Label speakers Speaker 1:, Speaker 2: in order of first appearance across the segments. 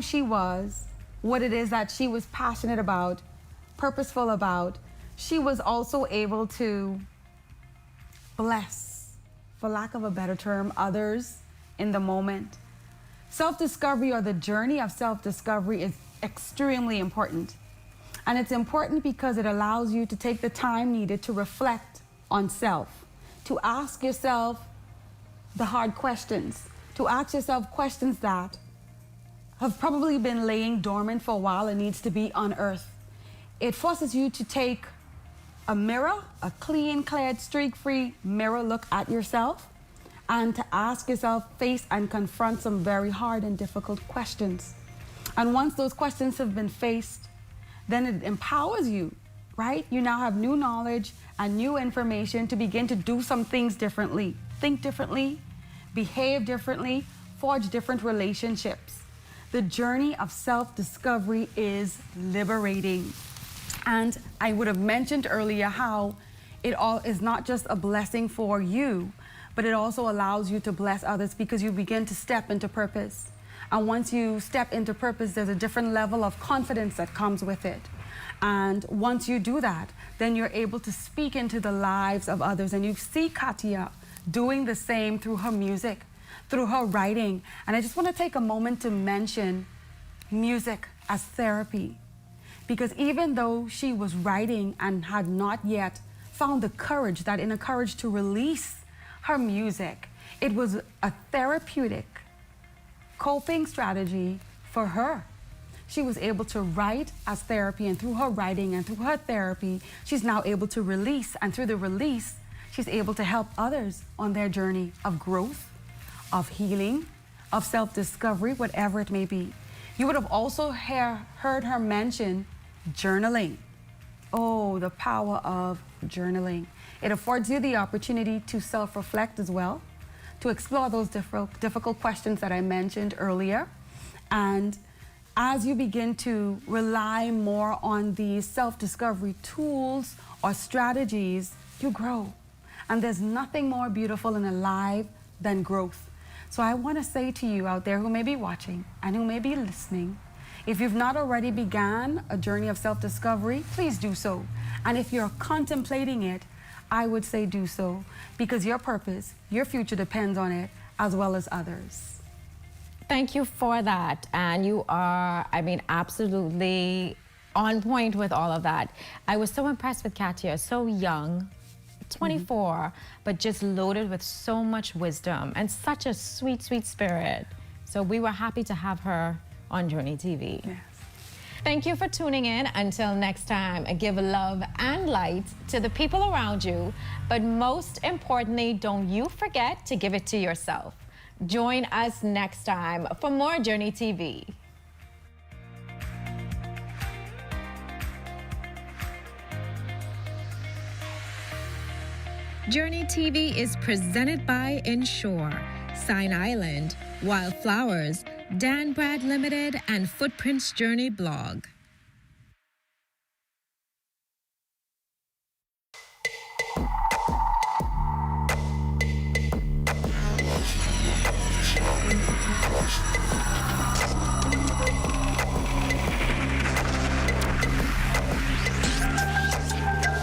Speaker 1: she was, what it is that she was passionate about, purposeful about, she was also able to bless, for lack of a better term, others in the moment. Self-discovery, or the journey of self-discovery, is extremely important. And it's important because it allows you to take the time needed to reflect on self, to ask yourself the hard questions, to ask yourself questions that have probably been laying dormant for a while and needs to be unearthed. It forces you to take a mirror, a clean, cleared, streak-free mirror look at yourself, and to ask yourself, face and confront some very hard and difficult questions. And once those questions have been faced, then it empowers you, right? You now have new knowledge and new information to begin to do some things differently, think differently, behave differently, forge different relationships. The journey of self-discovery is liberating. And I would have mentioned earlier how it all is not just a blessing for you, but it also allows you to bless others because you begin to step into purpose. And once you step into purpose, there's a different level of confidence that comes with it. And once you do that, then you're able to speak into the lives of others. And you see Katia doing the same through her music, through her writing. And I just want to take a moment to mention music as therapy. Because even though she was writing and had not yet found the courage, that inner courage to release her music, it was a therapeutic coping strategy for her. She was able to write as therapy, and through her writing and through her therapy, she's now able to release, and through the release, she's able to help others on their journey of growth, of healing, of self-discovery, whatever it may be. You would have also heard her mention journaling. Oh, the power of journaling. It affords you the opportunity to self-reflect as well, to explore those difficult questions that I mentioned earlier. And as you begin to rely more on these self-discovery tools or strategies, you grow. And there's nothing more beautiful and alive than growth. So I want to say to you out there who may be watching and who may be listening, if you've not already began a journey of self-discovery, please do so. And if you're contemplating it, I would say do so, because your purpose, your future depends on it, as well as others.
Speaker 2: Thank you for that. And you are, I mean, absolutely on point with all of that. I was so impressed with Katia, so young, 24, but just loaded with so much wisdom and such a sweet, sweet spirit. So we were happy to have her on Journey TV.
Speaker 1: Yes.
Speaker 2: Thank you for tuning in. Until next time, give love and light to the people around you. But most importantly, don't you forget to give it to yourself. Join us next time for more Journey TV. Journey TV is presented by Ensure, Sign Island, Wildflowers, Dan Brad Limited, and Footprints Journey blog.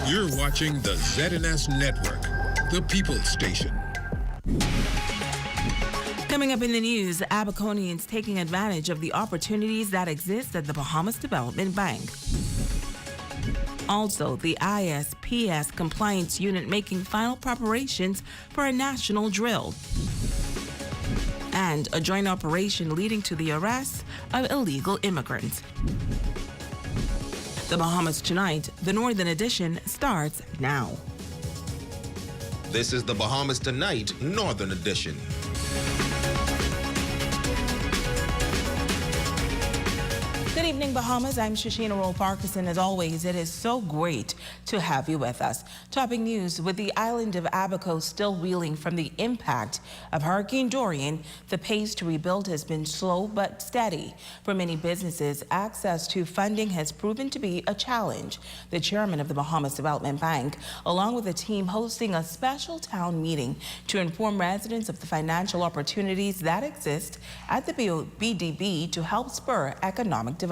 Speaker 3: You're watching the ZNS Network, the People's Station.
Speaker 4: Coming up in the news, Abaconians taking advantage of the opportunities that exist at the Bahamas Development Bank. Also, the ISPS Compliance Unit making final preparations for a national drill. And a joint operation leading to the arrest of illegal immigrants. The Bahamas Tonight, the Northern Edition, starts now.
Speaker 5: This is the Bahamas Tonight, Northern Edition.
Speaker 4: Good evening, Bahamas. I'm Shashina Roll-Parkinson. As always, it is so great to have you with us. Topping news, with the island of Abaco still reeling from the impact of Hurricane Dorian, the pace to rebuild has been slow but steady. For many businesses, access to funding has proven to be a challenge. The chairman of the Bahamas Development Bank, along with a team, hosting a special town meeting to inform residents of the financial opportunities that exist at the BDB to help spur economic development.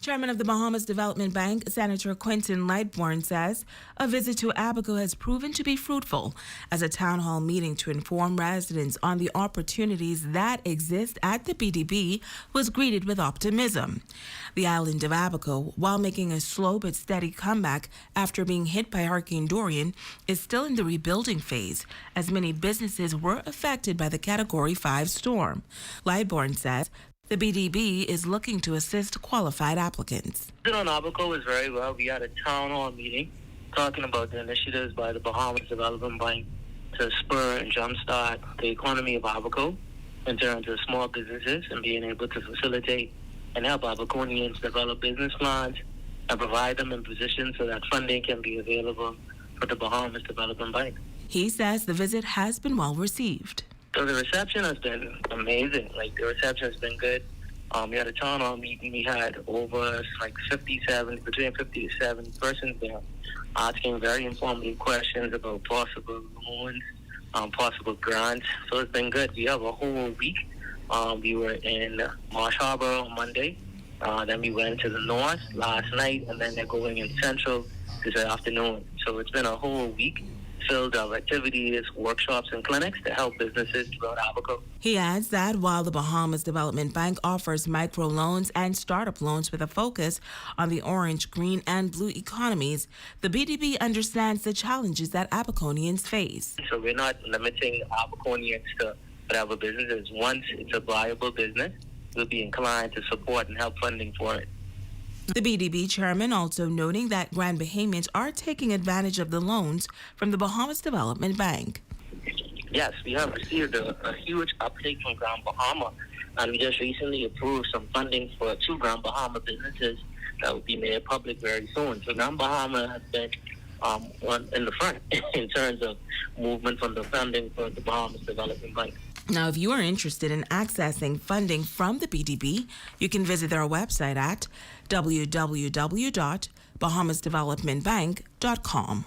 Speaker 4: Chairman of the Bahamas Development Bank, Senator Quentin Lightbourne, says a visit to Abaco has proven to be fruitful as a town hall meeting to inform residents on the opportunities that exist at the BDB was greeted with optimism. The island of Abaco, while making a slow but steady comeback after being hit by Hurricane Dorian, is still in the rebuilding phase as many businesses were affected by the Category 5 storm. Lightbourne says the BDB is looking to assist qualified applicants.
Speaker 6: On Abaco was very well. We had a town hall meeting talking about the initiatives by the Bahamas Development Bank to spur and jumpstart the economy of Abaco in terms of small businesses and being able to facilitate and help Abaconians develop business plans and provide them in positions so that funding can be available for the Bahamas Development Bank.
Speaker 4: He says the visit has been well received.
Speaker 6: So the reception has been amazing. Like, the reception has been good. We had a town hall meeting. We had over between 50 to 70 persons there asking very informative questions about possible loans, possible grants. So it's been good. We have a whole week. We were in Marsh Harbor on Monday. Then we went to the north last night, and then they're going in central this afternoon. So it's been a whole week filled of activities, workshops, and clinics to help businesses throughout Abaco.
Speaker 4: He adds that while the Bahamas Development Bank offers microloans and startup loans with a focus on the orange, green, and blue economies, the BDB understands the challenges that Abaconians face.
Speaker 6: So we're not limiting Abaconians to whatever business is. Once it's a viable business, we'll be inclined to support and help funding for it.
Speaker 4: The BDB chairman also noting that Grand Bahamians are taking advantage of the loans from the Bahamas Development Bank.
Speaker 6: Yes, we have received a huge uptake from Grand Bahama, and we just recently approved some funding for 2 Grand Bahama businesses that will be made public very soon. So Grand Bahama has been in the front in terms of movement from the funding for the Bahamas Development Bank.
Speaker 4: Now, if you are interested in accessing funding from the BDB, you can visit their website at www.bahamasdevelopmentbank.com.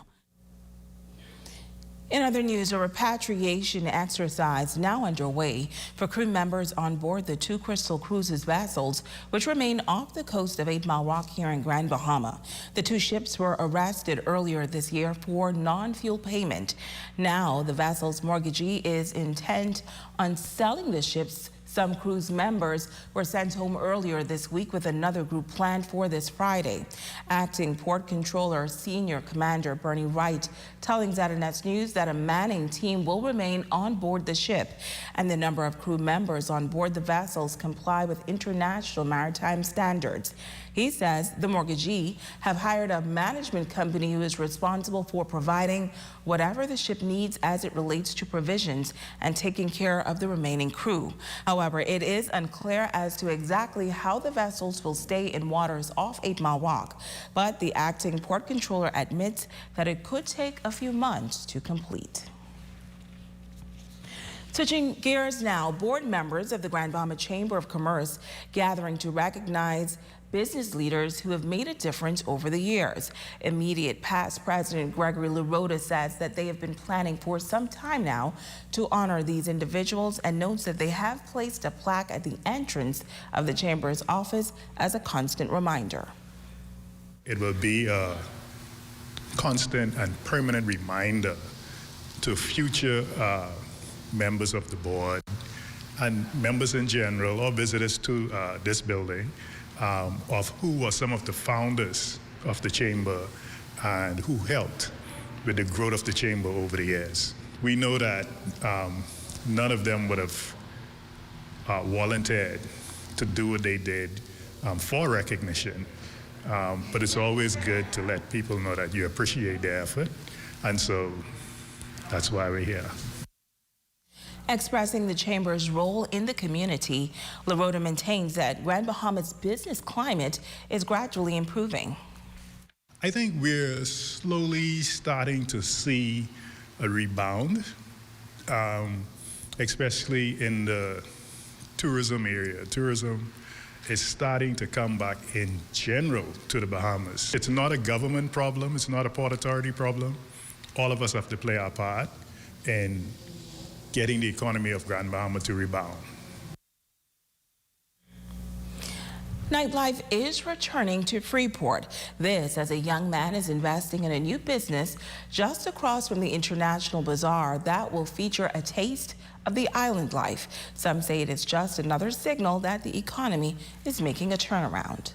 Speaker 4: In other news, a repatriation exercise now underway for crew members on board the 2 Crystal Cruises vessels, which remain off the coast of 8 Mile Rock here in Grand Bahama. The 2 ships were arrested earlier this year for non-fuel payment. Now, the vessel's mortgagee is intent on selling the ships. Some cruise members were sent home earlier this week with another group planned for this Friday. Acting Port Controller Senior Commander Bernie Wright telling ZNS News that a manning team will remain on board the ship, and the number of crew members on board the vessels comply with international maritime standards. He says the mortgagee have hired a management company who is responsible for providing whatever the ship needs as it relates to provisions and taking care of the remaining crew. However, it is unclear as to exactly how the vessels will stay in waters off 8 Mile Rock, but the acting port controller admits that it could take a few months to complete. Switching gears now, board members of the Grand Bahama Chamber of Commerce gathering to recognize business leaders who have made a difference over the years. Immediate past President Gregory LaRota says that they have been planning for some time now to honor these individuals, and notes that they have placed a plaque at the entrance of the Chamber's office as a constant reminder.
Speaker 7: It will be a constant and permanent reminder to future members of the board and members in general, or visitors to this building, of who were some of the founders of the chamber and who helped with the growth of the chamber over the years. We know that none of them would have volunteered to do what they did for recognition, but it's always good to let people know that you appreciate their effort, and so that's why we're here.
Speaker 4: Expressing the Chamber's role in the community, LaRota maintains that Grand Bahama's business climate is gradually improving.
Speaker 7: I think we're slowly starting to see a rebound, especially in the tourism area. Tourism is starting to come back in general to the Bahamas. It's not a government problem, it's not a Port Authority problem. All of us have to play our part in getting the economy of Grand Bahama to rebound.
Speaker 4: Nightlife is returning to Freeport. This as a young man is investing in a new business just across from the International Bazaar that will feature a taste of the island life. Some say it is just another signal that the economy is making a turnaround.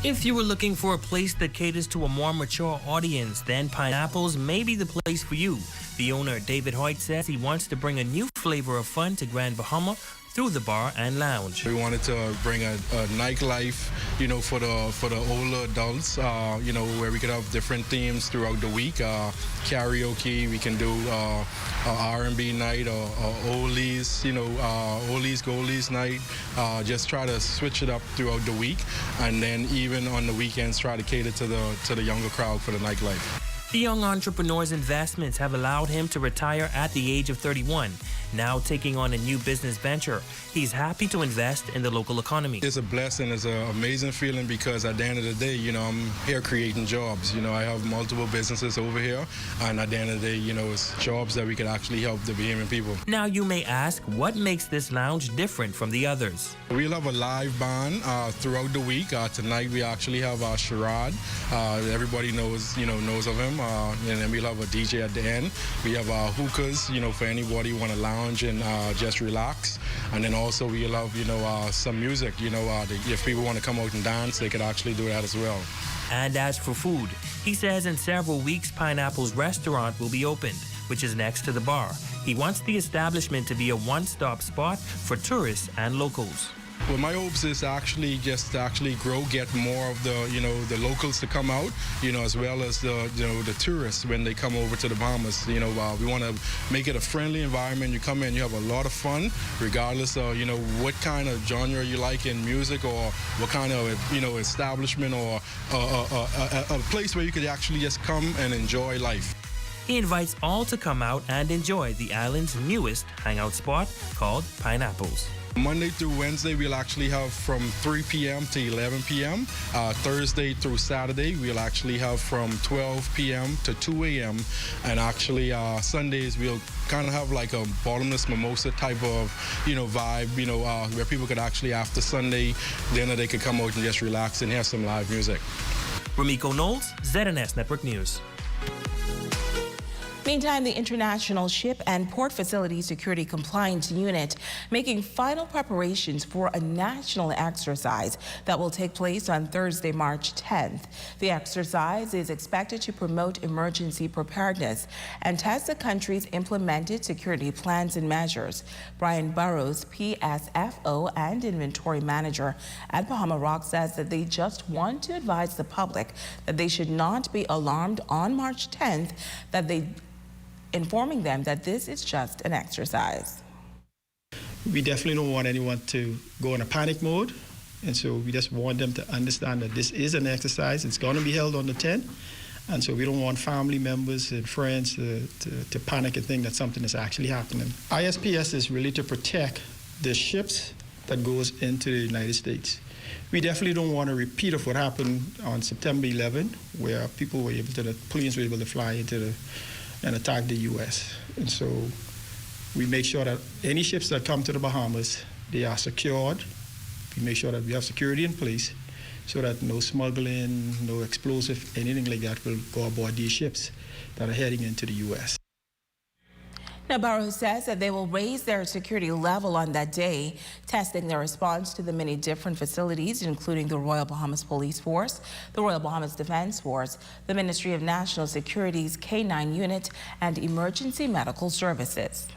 Speaker 8: If you were looking for a place that caters to a more mature audience, then Pineapples may be the place for you. The owner, David Hoyt, says he wants to bring a new flavor of fun to Grand Bahama through the bar and lounge.
Speaker 9: We wanted to bring a nightlife, for the older adults, where we could have different themes throughout the week. Karaoke, we can do a R&B night or oldies, oldies goldies night. Just try to switch it up throughout the week, and then even on the weekends try to cater to the younger crowd for the nightlife.
Speaker 8: The young entrepreneur's investments have allowed him to retire at the age of 31. Now taking on a new business venture, he's happy to invest in the local economy.
Speaker 9: It's a blessing. It's an amazing feeling because at the end of the day, I'm here creating jobs. I have multiple businesses over here, and at the end of the day, it's jobs that we can actually help the Bahamian people.
Speaker 8: Now you may ask, what makes this lounge different from the others?
Speaker 9: We'll have a live band throughout the week. Tonight we actually have Sherrod. Everybody knows of him. And then we'll have a DJ at the end. We have hookahs, for anybody who want to lounge and just relax. And then also we'll have, some music, if people want to come out and dance, they could actually do that as well.
Speaker 8: And as for food, he says in several weeks, Pineapple's restaurant will be opened, which is next to the bar. He wants the establishment to be a one-stop spot for tourists and locals.
Speaker 9: Well, my hopes is actually grow, get more of the locals to come out, as well as the tourists when they come over to the Bahamas. We want to make it a friendly environment. You come in, you have a lot of fun, regardless of what kind of genre you like in music or what kind of establishment or a place where you could actually just come and enjoy life.
Speaker 8: He invites all to come out and enjoy the island's newest hangout spot called Pineapples.
Speaker 9: Monday through Wednesday, we'll actually have from 3 p.m. to 11 p.m. Thursday through Saturday, we'll actually have from 12 p.m. to 2 a.m. And actually, Sundays, we'll kind of have like a bottomless mimosa type of, vibe, where people could actually, after Sunday dinner, they could come out and just relax and have some live music.
Speaker 8: Ramiko Knowles, ZNS Network News.
Speaker 4: Meantime, the International Ship and Port Facility Security Compliance Unit making final preparations for a national exercise that will take place on Thursday, March 10th. The exercise is expected to promote emergency preparedness and test the country's implemented security plans and measures. Brian Burrows, PSFO and Inventory Manager at Bahama Rock, says that they just want to advise the public that they should not be alarmed on March 10th, informing them that this is just an exercise.
Speaker 10: We definitely don't want anyone to go in a panic mode, and so we just want them to understand that this is an exercise. It's going to be held on the 10th, and so we don't want family members and friends to panic and think that something is actually happening. ISPS is really to protect the ships that goes into the United States. We definitely don't want a repeat of what happened on September 11, where planes were able to fly into and attack the U.S. And so we make sure that any ships that come to the Bahamas, they are secured. We make sure that we have security in place so that no smuggling, no explosive, anything like that will go aboard these ships that are heading into the U.S.
Speaker 4: Now, Burrows says that they will raise their security level on that day, testing their response to the many different facilities, including the Royal Bahamas Police Force, the Royal Bahamas Defense Force, the Ministry of National Security's K-9 unit, and emergency medical services.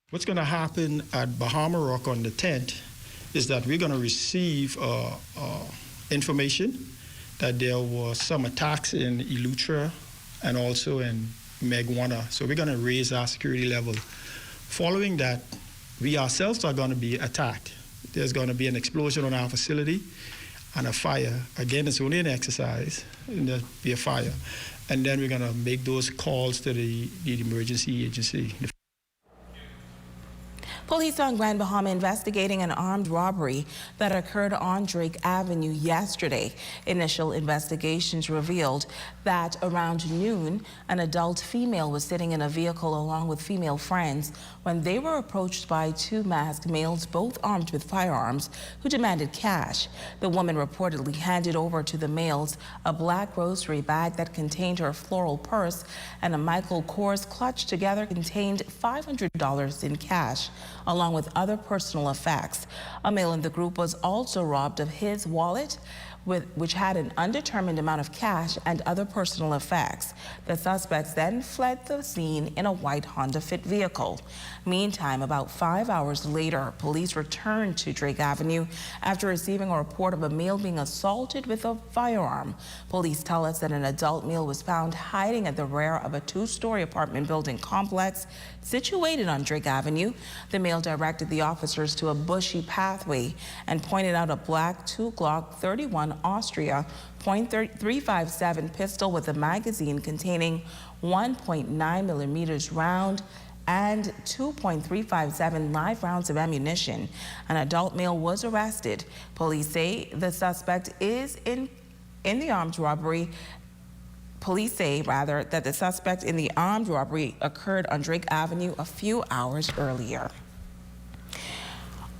Speaker 10: What's going to happen at Bahama Rock on the 10th is that we're going to receive information that there was some attacks in Eleuthera and also in Megwana. So we're going to raise our security level following that, we ourselves are going to be attacked. There's going to be an explosion on our facility and a fire. Again, it's only an exercise, and there'll be a fire. And then we're going to make those calls to the emergency agency.
Speaker 4: Police on Grand Bahama investigating an armed robbery that occurred on Drake Avenue yesterday. Initial investigations revealed that around noon, an adult female was sitting in a vehicle along with female friends when they were approached by two masked males, both armed with firearms, who demanded cash. The woman reportedly handed over to the males a black grocery bag that contained her floral purse, and a Michael Kors clutch together contained $500 in cash, along with other personal effects. A male in the group was also robbed of his wallet, which had an undetermined amount of cash and other personal effects. The suspects then fled the scene in a white Honda Fit vehicle. Meantime, about 5 hours later, police returned to Drake Avenue after receiving a report of a male being assaulted with a firearm. Police tell us that an adult male was found hiding at the rear of a two-story apartment building complex situated on Drake Avenue. The male directed the officers to a bushy pathway and pointed out a black 2 Glock 31 Austria .357 pistol with a magazine containing 1.9 millimeters round and 2.357 live rounds of ammunition. An adult male was arrested. Police say the suspect is in the armed robbery. Police say, rather, that the suspect in the armed robbery occurred on Drake Avenue a few hours earlier.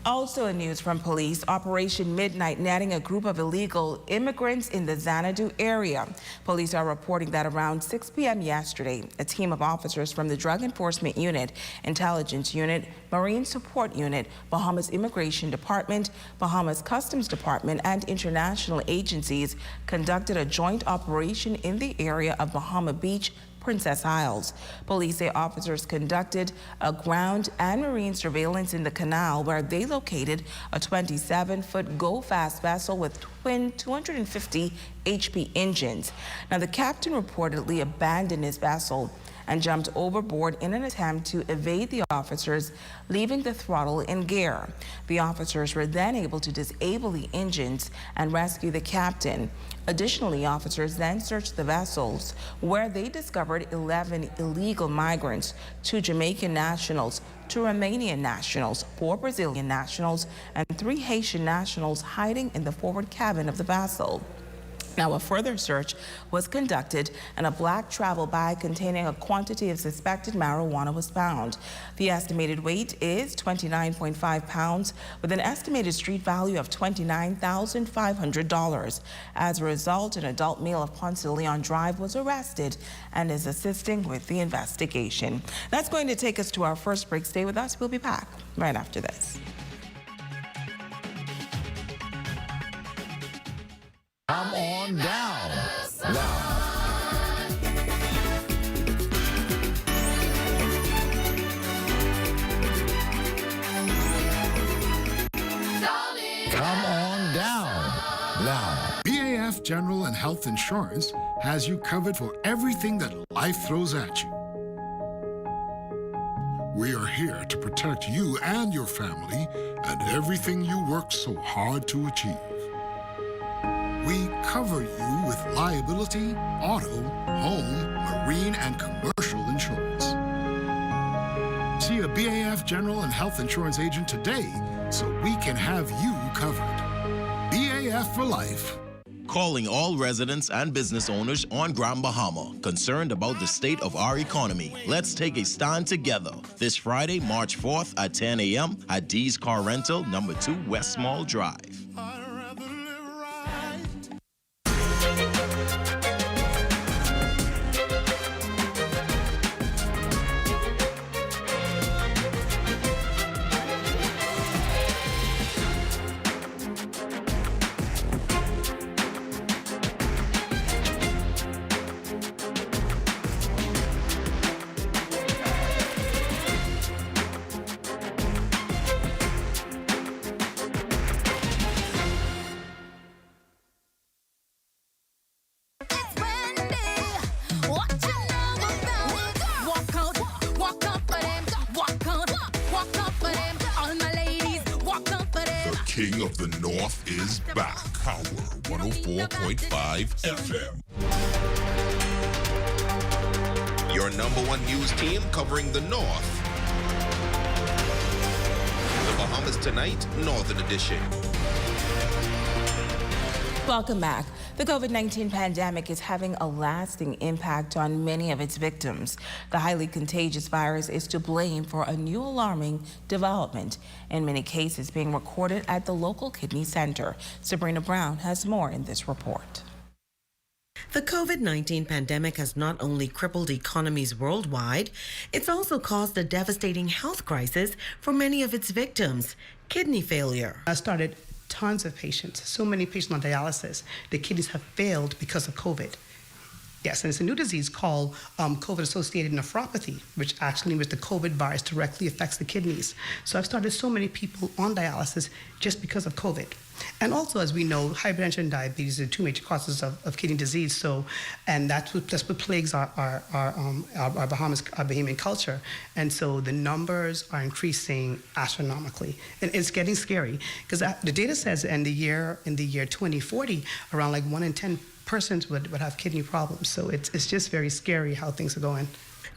Speaker 4: Also in news from police, Operation Midnight netting a group of illegal immigrants in the Xanadu area. Police are reporting that around 6 p.m. yesterday, a team of officers from the Drug Enforcement Unit, Intelligence Unit, Marine Support Unit, Bahamas Immigration Department, Bahamas Customs Department, and international agencies conducted a joint operation in the area of Bahama Beach, Princess Isles. Police say officers conducted a ground and marine surveillance in the canal where they located a 27-foot go-fast vessel with twin 250 HP engines. Now, the captain reportedly abandoned his vessel and jumped overboard in an attempt to evade the officers, leaving the throttle in gear. The officers were then able to disable the engines and rescue the captain. Additionally, officers then searched the vessels, where they discovered 11 illegal migrants, 2 Jamaican nationals, 2 Romanian nationals, 4 Brazilian nationals, and 3 Haitian nationals hiding in the forward cabin of the vessel. Now, a further search was conducted and a black travel bag containing a quantity of suspected marijuana was found. The estimated weight is 29.5 pounds with an estimated street value of $29,500. As a result, an adult male of Ponce de Leon Drive was arrested and is assisting with the investigation. That's going to take us to our first break. Stay with us. We'll be back right after this.
Speaker 11: Come on down. Now. Come on down. Now.
Speaker 12: BAF General and Health Insurance has you covered for everything that life throws at you. We are here to protect you and your family and everything you work so hard to achieve. We cover you with liability, auto, home, marine, and commercial insurance. See a BAF General and Health Insurance agent today so we can have you covered. BAF for life.
Speaker 5: Calling all residents and business owners on Grand Bahama, concerned about the state of our economy. Let's take a stand together this Friday, March 4th at 10 a.m. at D's Car Rental, number 2 West Small Drive.
Speaker 12: King of the North is back. Power 104.5 FM.
Speaker 13: Your #1 news team covering the North. The Bahamas Tonight, Northern Edition.
Speaker 4: Welcome back. The COVID-19 pandemic is having a lasting impact on many of its victims. The highly contagious virus is to blame for a new alarming development, in many cases being recorded at the local kidney center. Sabrina Brown has more in this report.
Speaker 14: The COVID-19 pandemic has not only crippled economies worldwide, it's also caused a devastating health crisis for many of its victims: kidney failure.
Speaker 15: I started tons of patients, so many patients on dialysis. The kidneys have failed because of COVID. Yes, and it's a new disease called COVID-associated nephropathy, which actually means the COVID virus directly affects the kidneys. So I've started so many people on dialysis just because of COVID. And also, as we know, hypertension and diabetes are two major causes of kidney disease. So, and that's what plagues our Bahamas, our Bahamian culture. And so the numbers are increasing astronomically, and it's getting scary because the data says in the year 2040, around like 1 in 10 persons would have kidney problems. So it's just very scary how things are going.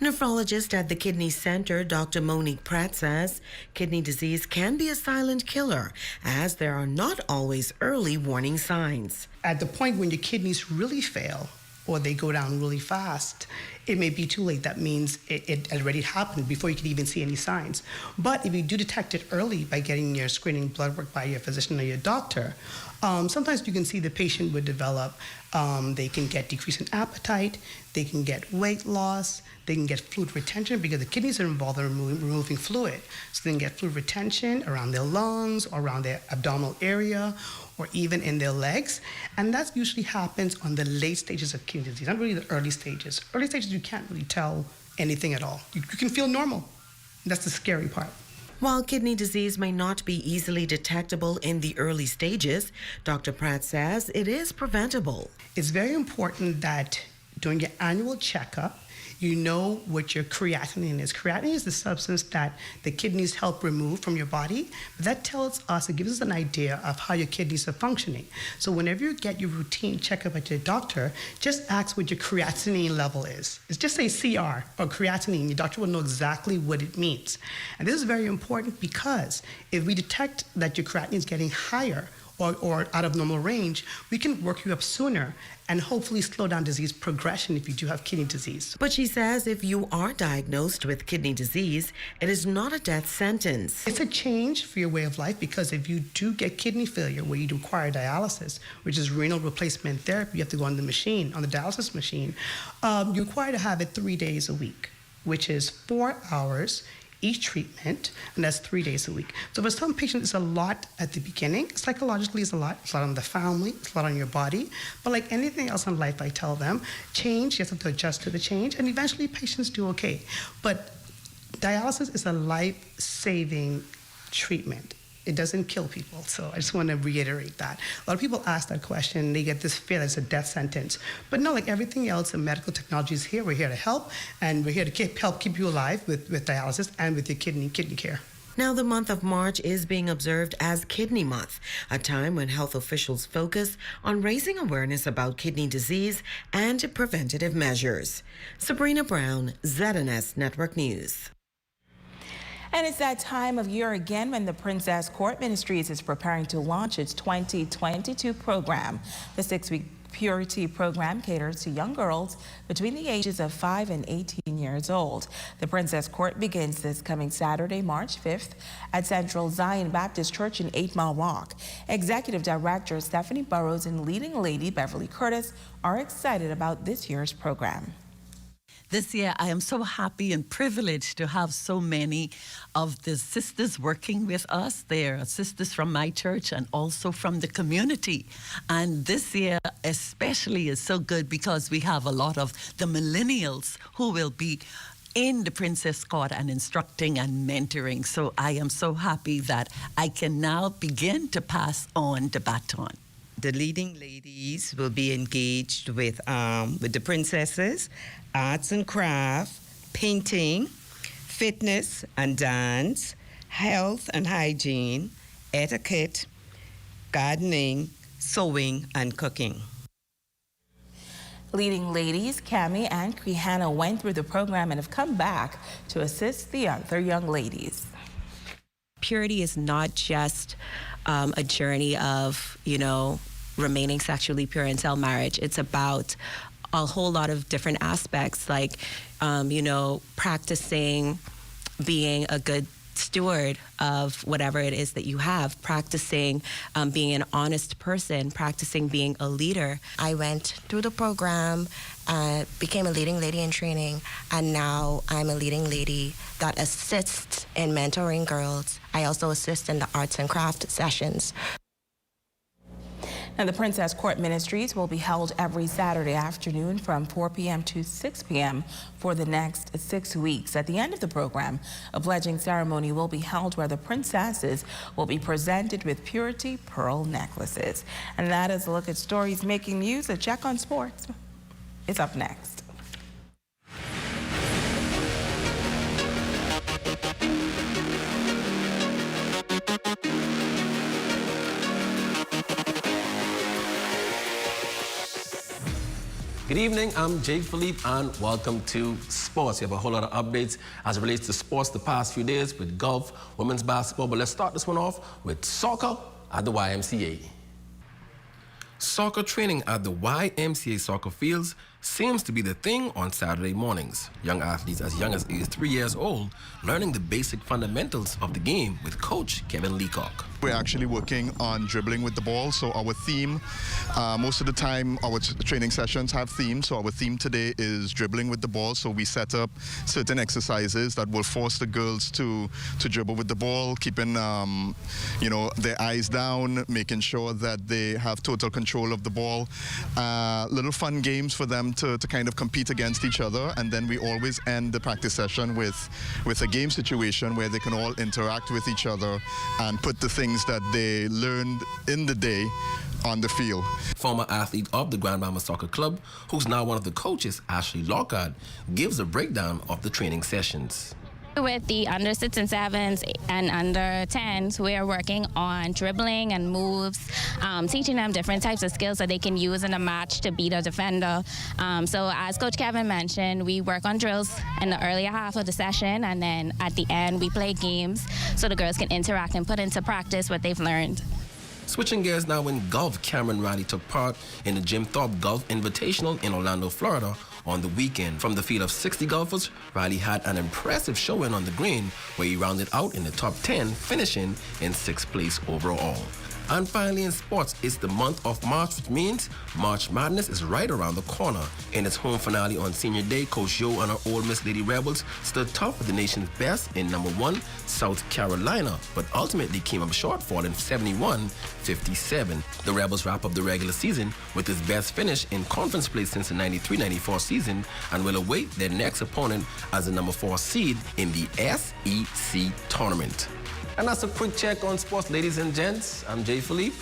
Speaker 14: Nephrologist at the Kidney Center, Dr. Monique Pratt, says kidney disease can be a silent killer, as there are not always early warning signs.
Speaker 15: At the point when your kidneys really fail or they go down really fast, it may be too late. That means it already happened before you could even see any signs. But if you do detect it early by getting your screening blood work by your physician or your doctor, sometimes you can see the patient would develop, they can get decrease in appetite, they can get weight loss, they can get fluid retention because the kidneys are involved in removing fluid. So they can get fluid retention around their lungs, or around their abdominal area, or even in their legs. And that usually happens on the late stages of kidney disease, not really the early stages. Early stages, you can't really tell anything at all. You can feel normal. That's the scary part.
Speaker 14: While kidney disease may not be easily detectable in the early stages, Dr. Pratt says it is preventable.
Speaker 15: It's very important that during your annual checkup, you know what your creatinine is. Creatinine is the substance that the kidneys help remove from your body. But that tells us, it gives us an idea of how your kidneys are functioning. So whenever you get your routine checkup at your doctor, just ask what your creatinine level is. It's just say CR or creatinine. Your doctor will know exactly what it means. And this is very important because if we detect that your creatinine is getting higher or out of normal range, we can work you up sooner and hopefully slow down disease progression if you do have kidney disease.
Speaker 14: But she says if you are diagnosed with kidney disease, it is not a death sentence.
Speaker 15: It's a change for your way of life because if you do get kidney failure where you require dialysis, which is renal replacement therapy, you have to go on the machine, on the dialysis machine, you're required to have it 3 days a week, which is 4 hours each treatment, and that's 3 days a week. So for some patients, it's a lot at the beginning. Psychologically, it's a lot. It's a lot on the family. It's a lot on your body. But like anything else in life, I tell them, change, you have to adjust to the change, and eventually patients do okay. But dialysis is a life-saving treatment. It doesn't kill people, so I just want to reiterate that. A lot of people ask that question, they get this fear that it's a death sentence. But no, like everything else, the medical technology is here. We're here to help, and we're here to help keep you alive with dialysis and with your kidney care.
Speaker 14: Now, the month of March is being observed as Kidney Month, a time when health officials focus on raising awareness about kidney disease and preventative measures. Sabrina Brown, ZNS Network News.
Speaker 4: And it's that time of year again when the Princess Court Ministries is preparing to launch its 2022 program. The 6-week Purity program caters to young girls between the ages of 5 and 18 years old. The Princess Court begins this coming Saturday, March 5th at Central Zion Baptist Church in 8 Mile Rock. Executive Director Stephanie Burrows and leading lady Beverly Curtis are excited about this year's program.
Speaker 16: This year, I am so happy and privileged to have so many of the sisters working with us. They are sisters from my church and also from the community. And this year especially is so good because we have a lot of the millennials who will be in the Princess Court and instructing and mentoring. So I am so happy that I can now begin to pass on the baton.
Speaker 17: The leading ladies will be engaged with the princesses, arts and craft, painting, fitness and dance, health and hygiene, etiquette, gardening, sewing, and cooking.
Speaker 4: Leading ladies, Cami and Krihanna, went through the program and have come back to assist the other young ladies.
Speaker 18: Purity is not just a journey of, remaining sexually pure until marriage. It's about a whole lot of different aspects, like, practicing being a good steward of whatever it is that you have, practicing being an honest person, practicing being a leader.
Speaker 19: I went through the program, became a leading lady in training, and now I'm a leading lady that assists in mentoring girls. I also assist in the arts and craft sessions.
Speaker 4: Now, the Princess Court Ministries will be held every Saturday afternoon from 4 p.m. to 6 p.m. for the next 6 weeks. At the end of the program, a pledging ceremony will be held where the princesses will be presented with purity pearl necklaces. And that is a look at stories making news. A check on sports is up next.
Speaker 20: Good evening, I'm Jake Philippe and welcome to Sports. We have a whole lot of updates as it relates to sports the past few days with golf, women's basketball, but let's start this one off with soccer at the YMCA. Soccer training at the YMCA soccer fields seems to be the thing on Saturday mornings. Young athletes as young as age 3 years old learning the basic fundamentals of the game with coach Kevin Leacock.
Speaker 21: We're actually working on dribbling with the ball, so our theme, most of the time our training sessions have themes, so our theme today is dribbling with the ball, so we set up certain exercises that will force the girls to dribble with the ball, keeping their eyes down, making sure that they have total control of the ball, little fun games for them to kind of compete against each other, and then we always end the practice session with a game situation where they can all interact with each other and put the things that they learned in the day on the field.
Speaker 20: Former athlete of the Grand Bahama Soccer Club, who's now one of the coaches, Ashley Lockhart, gives a breakdown of the training sessions.
Speaker 22: With the under 6 and 7s and under 10s, we're working on dribbling and moves, teaching them different types of skills that they can use in a match to beat a defender. So as Coach Kevin mentioned, we work on drills in the earlier half of the session, and then at the end we play games so the girls can interact and put into practice what they've learned.
Speaker 20: Switching gears now, in golf, Cameron Riley took part in the Jim Thorpe Golf Invitational in Orlando, Florida on the weekend. From the field of 60 golfers, Riley had an impressive showing on the green where he rounded out in the top 10, finishing in 6th place overall. And finally in sports, it's the month of March, which means March Madness is right around the corner. In its home finale on Senior Day, Coach Yo and her Ole Miss Lady Rebels stood tough with the nation's best in #1, South Carolina, but ultimately came up short, falling 71-57. The Rebels wrap up the regular season with its best finish in conference play since the 93-94 season and will await their next opponent as the #4 seed in the SEC tournament. And that's a quick check on sports, ladies and gents. I'm Jay Philippe.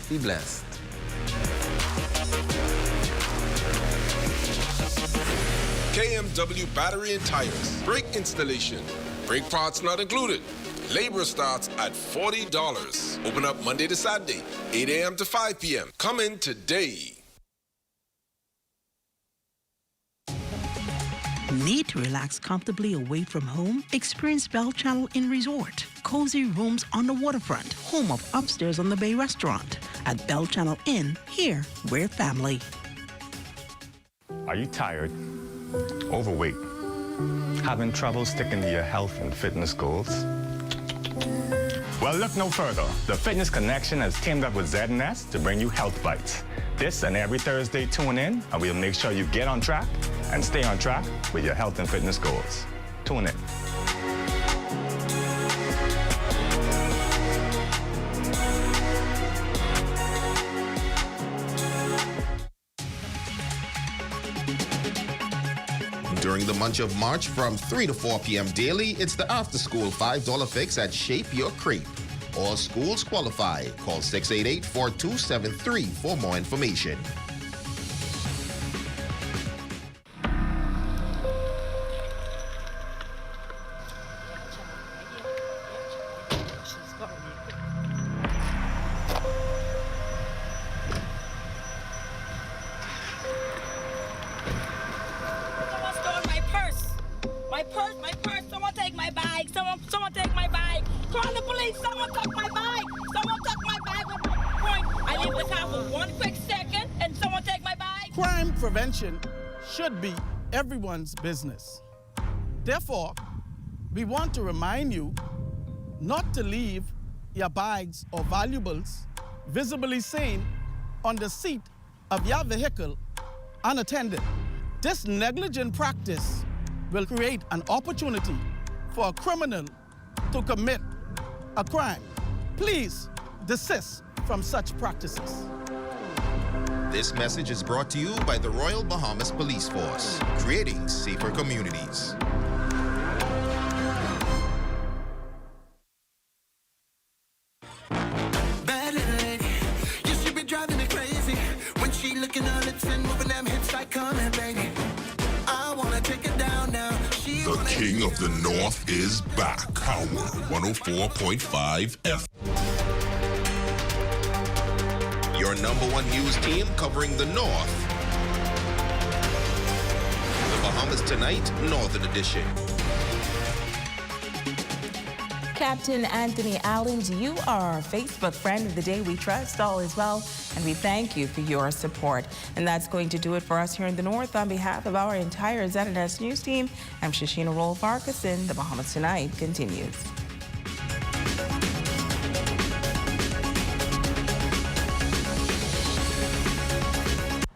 Speaker 20: Be blessed.
Speaker 13: KMW Battery and Tires. Brake installation. Brake parts not included. Labor starts at $40. Open up Monday to Saturday, 8 a.m. to 5 p.m. Come in today.
Speaker 23: Need to relax comfortably away from home? Experience Bell Channel Inn Resort. Cozy rooms on the waterfront, home of Upstairs on the Bay restaurant. At Bell Channel Inn, here we're family.
Speaker 24: Are you tired? Overweight? Having trouble sticking to your health and fitness goals? Well, look no further. The Fitness Connection has teamed up with Z&S to bring you Health Bites. This and every Thursday, tune in, and we'll make sure you get on track and stay on track with your health and fitness goals. Tune in.
Speaker 13: During the month of March from 3 to 4 p.m. daily, it's the after-school $5 fix at Shape Your Crepe. All schools qualify. Call 688-4273 for more information.
Speaker 1: prevention should be everyone's business. Therefore, we want to remind you not to leave your bags or valuables visibly seen on the seat of your vehicle unattended. This negligent practice will create an opportunity for a criminal to commit a crime. Please desist from such practices.
Speaker 2: This message is brought to you by the Royal Bahamas Police Force, creating safer communities.
Speaker 3: Bad little lady, you should be driving me crazy. When she licking her lips and moving them hips like, come here, baby. I wanna take it down now.
Speaker 6: The King of the North is back. Power 104.5 F.
Speaker 2: Your #1 news team covering the North. The Bahamas Tonight, Northern Edition.
Speaker 4: Captain Anthony Allens, you are our Facebook friend of the day. We trust all is well, and we thank you for your support. And that's going to do it for us here in the North. On behalf of our entire ZNS News team, I'm Shashina Roll-Farquharson. The Bahamas Tonight continues.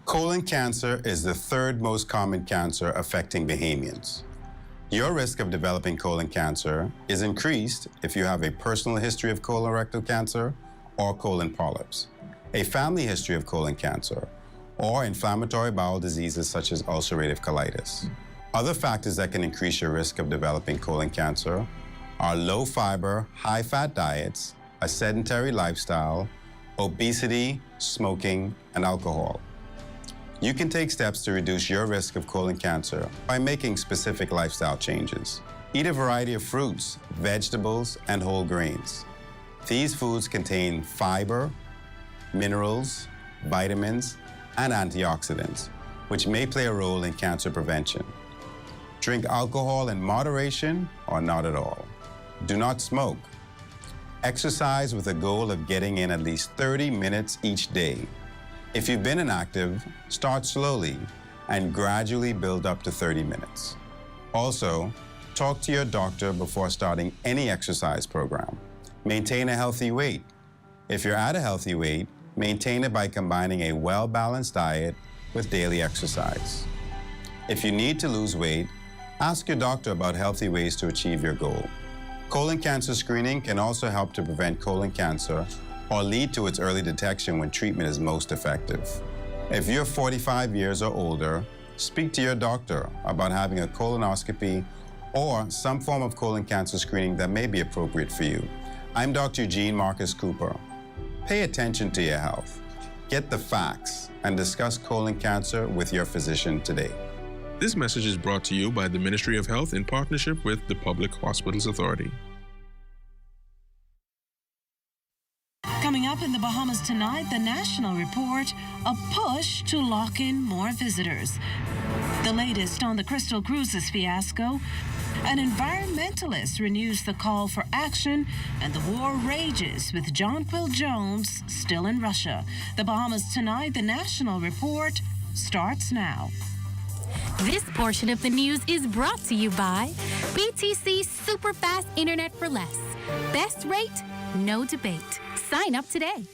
Speaker 25: Colon cancer is the third most common cancer affecting Bahamians. Your risk of developing colon cancer is increased if you have a personal history of colorectal cancer or colon polyps, a family history of colon cancer, or inflammatory bowel diseases such as ulcerative colitis. Other factors that can increase your risk of developing colon cancer are low fiber, high fat diets, a sedentary lifestyle, obesity, smoking, and alcohol. You can take steps to reduce your risk of colon cancer by making specific lifestyle changes. Eat a variety of fruits, vegetables, and whole grains. These foods contain fiber, minerals, vitamins, and antioxidants, which may play a role in cancer prevention. Drink alcohol in moderation or not at all. Do not smoke. Exercise with a goal of getting in at least 30 minutes each day. If you've been inactive, start slowly and gradually build up to 30 minutes. Also, talk to your doctor before starting any exercise program. Maintain a healthy weight. If you're at a healthy weight, maintain it by combining a well-balanced diet with daily exercise. If you need to lose weight, ask your doctor about healthy ways to achieve your goal. Colon cancer screening can also help to prevent colon cancer or lead to its early detection when treatment is most effective. If you're 45 years or older, speak to your doctor about having a colonoscopy or some form of colon cancer screening that may be appropriate for you. I'm Dr. Eugene Marcus Cooper. Pay attention to your health. Get the facts and discuss colon cancer with your physician today.
Speaker 26: This message is brought to you by the Ministry of Health in partnership with the Public Hospitals Authority.
Speaker 27: Coming up in the Bahamas tonight, the National Report, a push to lock in more visitors. The latest on the Crystal Cruises fiasco. An environmentalist renews the call for action, and the war rages with John Quill Jones still in Russia. The Bahamas tonight, the National Report starts now.
Speaker 28: This portion of the news is brought to you by BTC Super Fast Internet for Less. Best rate, no debate. Sign up today.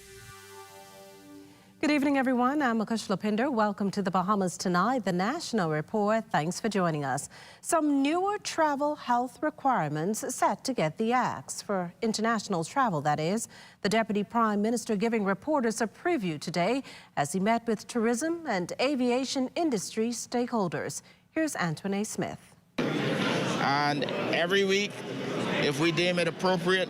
Speaker 29: Good evening, everyone. I'm Akush Lapinder. Welcome to the Bahamas Tonight, the National Report. Thanks for joining us. Some newer travel health requirements set to get the axe for international travel, that is. The Deputy Prime Minister giving reporters a preview today as he met with tourism and aviation industry stakeholders. Here's Antoine Smith.
Speaker 30: And every week, if we deem it appropriate,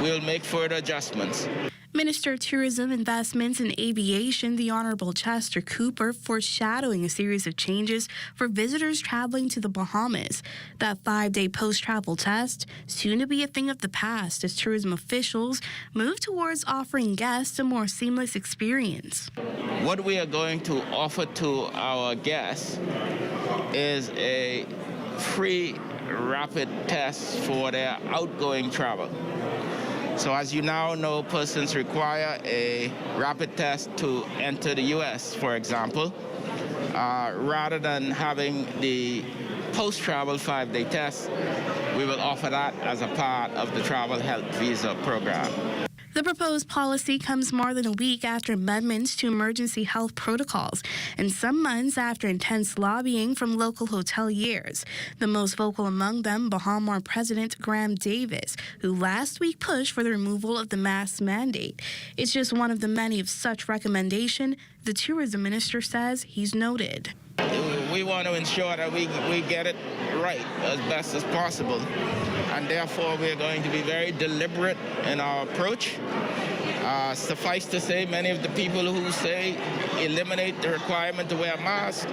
Speaker 30: we'll make further adjustments.
Speaker 31: Minister of Tourism, Investments and Aviation, the Honorable Chester Cooper, foreshadowing a series of changes for visitors traveling to the Bahamas. That 5-day post-travel test, soon to be a thing of the past as tourism officials move towards offering guests a more seamless experience.
Speaker 30: What we are going to offer to our guests is a free rapid test for their outgoing travel. So as you now know, persons require a rapid test to enter the U.S., for example. rather than having the post-travel 5-day test, we will offer that as a part of the travel health visa program.
Speaker 31: The proposed policy comes more than a week after amendments to emergency health protocols and some months after intense lobbying from local hoteliers. The most vocal among them, Bahama President Graham Davis, who last week pushed for the removal of the mask mandate. It's just one of the many of such recommendation the tourism minister says he's noted.
Speaker 30: We want to ensure that we get it right as best as possible, and therefore we're going to be very deliberate in our approach. Suffice to say, many of the people who say eliminate the requirement to wear a mask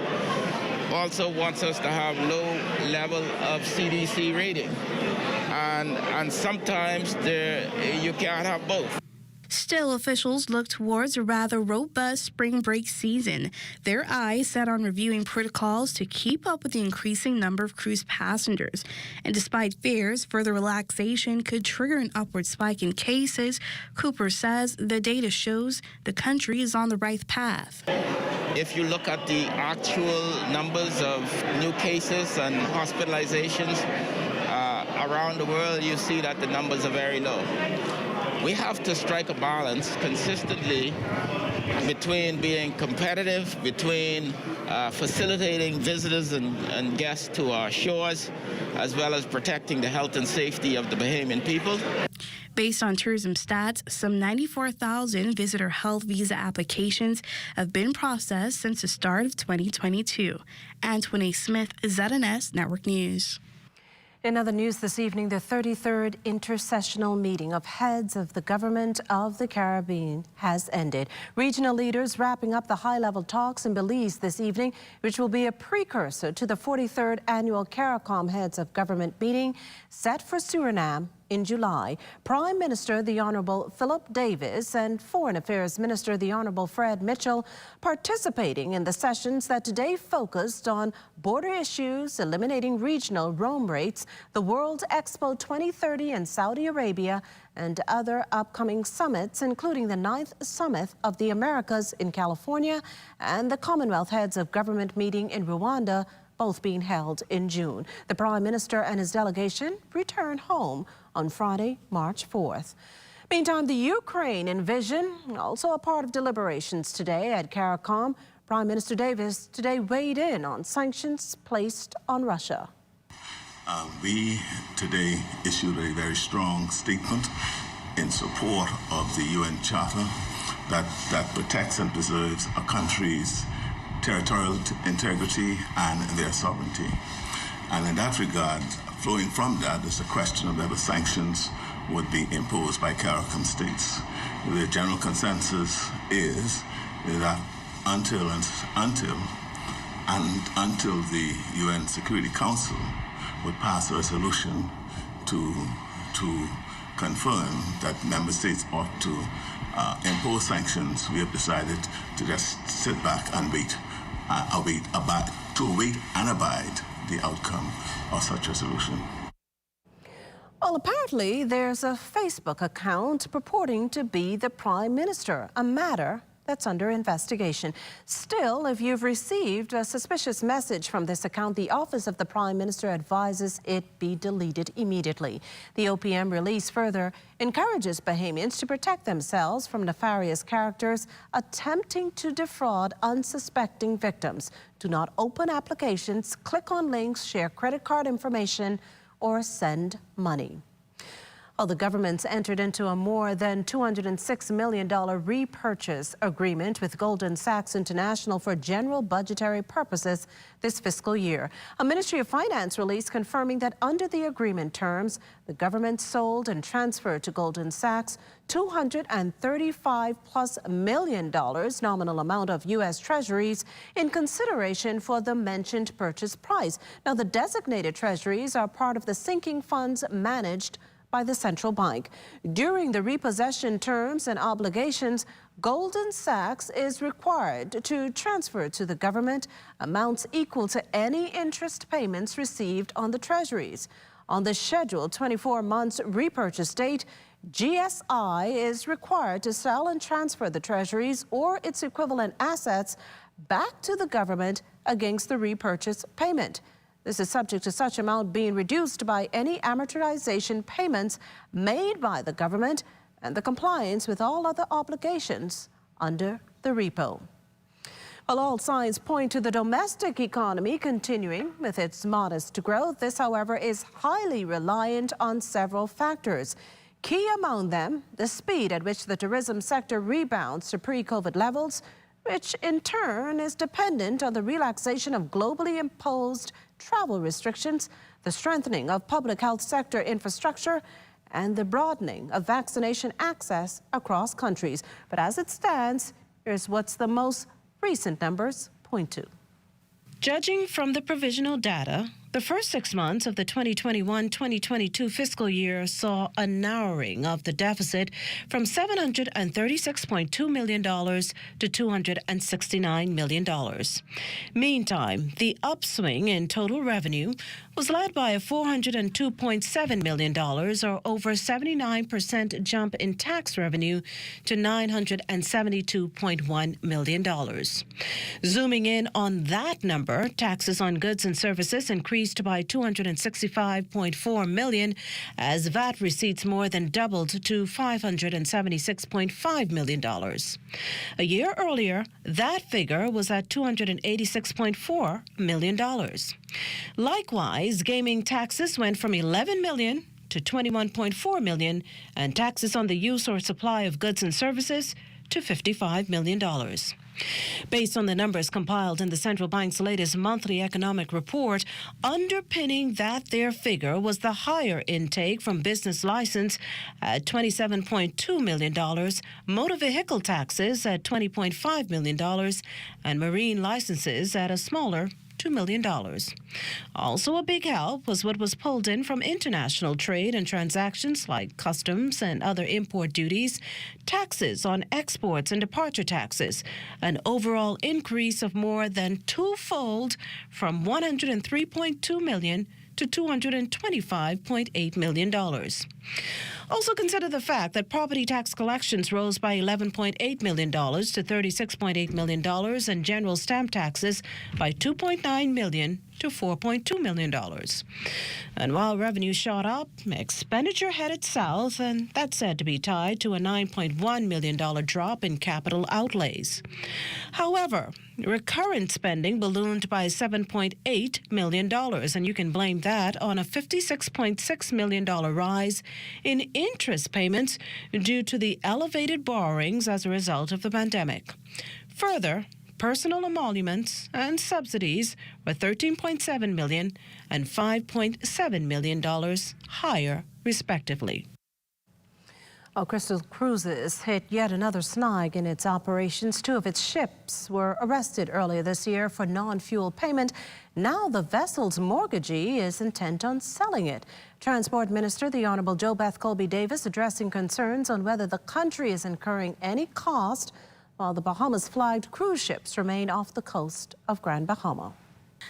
Speaker 30: also wants us to have low level of CDC rating, and sometimes you can't have both.
Speaker 31: Still, officials look towards a rather robust spring break season, their eyes set on reviewing protocols to keep up with the increasing number of cruise passengers. And despite fears further relaxation could trigger an upward spike in cases, Cooper says the data shows the country is on the right path.
Speaker 30: If you look at the actual numbers of new cases and hospitalizations around the world, you see that the numbers are very low. We have to strike a balance consistently between being competitive, between facilitating visitors and guests to our shores, as well as protecting the health and safety of the Bahamian people.
Speaker 31: Based on tourism stats, some 94,000 visitor health visa applications have been processed since the start of 2022. Antoine Smith, ZNS Network News.
Speaker 29: In other news this evening, the 33rd intersessional meeting of heads of the government of the Caribbean has ended. Regional leaders wrapping up the high-level talks in Belize this evening, which will be a precursor to the 43rd annual CARICOM heads of government meeting set for Suriname in July. Prime Minister the Honorable Philip Davis and Foreign Affairs Minister the Honorable Fred Mitchell participating in the sessions that today focused on border issues, eliminating regional roam rates, the World Expo 2030 in Saudi Arabia, and other upcoming summits, including the 9th Summit of the Americas in California and the Commonwealth Heads of Government meeting in Rwanda, both being held in June. The Prime Minister and his delegation return home on Friday, March 4th. Meantime, the Ukraine invasion, also a part of deliberations today at CARICOM. Prime Minister Davis today weighed in on sanctions placed on Russia.
Speaker 5: We today issued a very strong statement in support of the UN Charter that protects and preserves a country's territorial integrity and their sovereignty. And in that regard, flowing from that is the question of whether sanctions would be imposed by CARICOM states. The general consensus is that until the UN Security Council would pass a resolution to confirm that member states ought to impose sanctions, we have decided to just sit back and await and abide the outcome of such resolution.
Speaker 29: Well, apparently there's a Facebook account purporting to be the Prime Minister, a matter that's under investigation. Still, if you've received a suspicious message from this account, the Office of the Prime Minister advises it be deleted immediately. The OPM release further encourages Bahamians to protect themselves from nefarious characters attempting to defraud unsuspecting victims. Do not open applications, click on links, share credit card information, or send money. Well, the government's entered into a more than $206 million repurchase agreement with Goldman Sachs International for general budgetary purposes this fiscal year. A Ministry of Finance release confirming that under the agreement terms, the government sold and transferred to Goldman Sachs $235+ million nominal amount of U.S. Treasuries in consideration for the mentioned purchase price. Now, the designated treasuries are part of the sinking funds managed by the central bank. During the repossession terms and obligations, Goldman Sachs is required to transfer to the government amounts equal to any interest payments received on the treasuries. On the scheduled 24 months repurchase date, GSI is required to sell and transfer the treasuries or its equivalent assets back to the government against the repurchase payment. This is subject to such amount being reduced by any amortization payments made by the government and the compliance with all other obligations under the repo. Well, all signs point to the domestic economy continuing with its modest growth. This, however, is highly reliant on several factors. Key among them, the speed at which the tourism sector rebounds to pre-COVID levels, which in turn is dependent on the relaxation of globally imposed travel restrictions, the strengthening of public health sector infrastructure, and the broadening of vaccination access across countries. But as it stands, here's what the most recent numbers point to. Judging from the provisional data, the first 6 months of the 2021-2022 fiscal year saw a narrowing of the deficit from $736.2 million to $269 million. Meantime, the upswing in total revenue was led by a $402.7 million, or over 79% jump in tax revenue to $972.1 million. Zooming in on that number, taxes on goods and services increased by $265.4 million as VAT receipts more than doubled to $576.5 million. A year earlier, that figure was at $286.4 million. Likewise, gaming taxes went from $11 million to $21.4 million, and taxes on the use or supply of goods and services to $55 million. Based on the numbers compiled in the central bank's latest monthly economic report, underpinning that their figure was the higher intake from business license at $27.2 million, motor vehicle taxes at $20.5 million, and marine licenses at a smaller $2 million. Also a big help was what was pulled in from international trade and transactions like customs and other import duties, taxes on exports and departure taxes, an overall increase of more than twofold from $103.2 million to $225.8 million. Also consider the fact that property tax collections rose by $11.8 million to $36.8 million and general stamp taxes by $2.9 million to $4.2 million. And while revenue shot up, expenditure headed south, and that's said to be tied to a $9.1 million drop in capital outlays. However, recurrent spending ballooned by $7.8 million, and you can blame that on a $56.6 million rise in interest payments due to the elevated borrowings as a result of the pandemic. Further, personal emoluments and subsidies were $13.7 million and $5.7 million higher, respectively. Oh, Crystal Cruises hit yet another snag in its operations. 2 of its ships were arrested earlier this year for non-fuel payment. Now the vessel's mortgagee is intent on selling it. Transport Minister, the Honourable Jo Beth Colby Davis, addressing concerns on whether the country is incurring any cost while the Bahamas flagged cruise ships remain off the coast of Grand Bahama.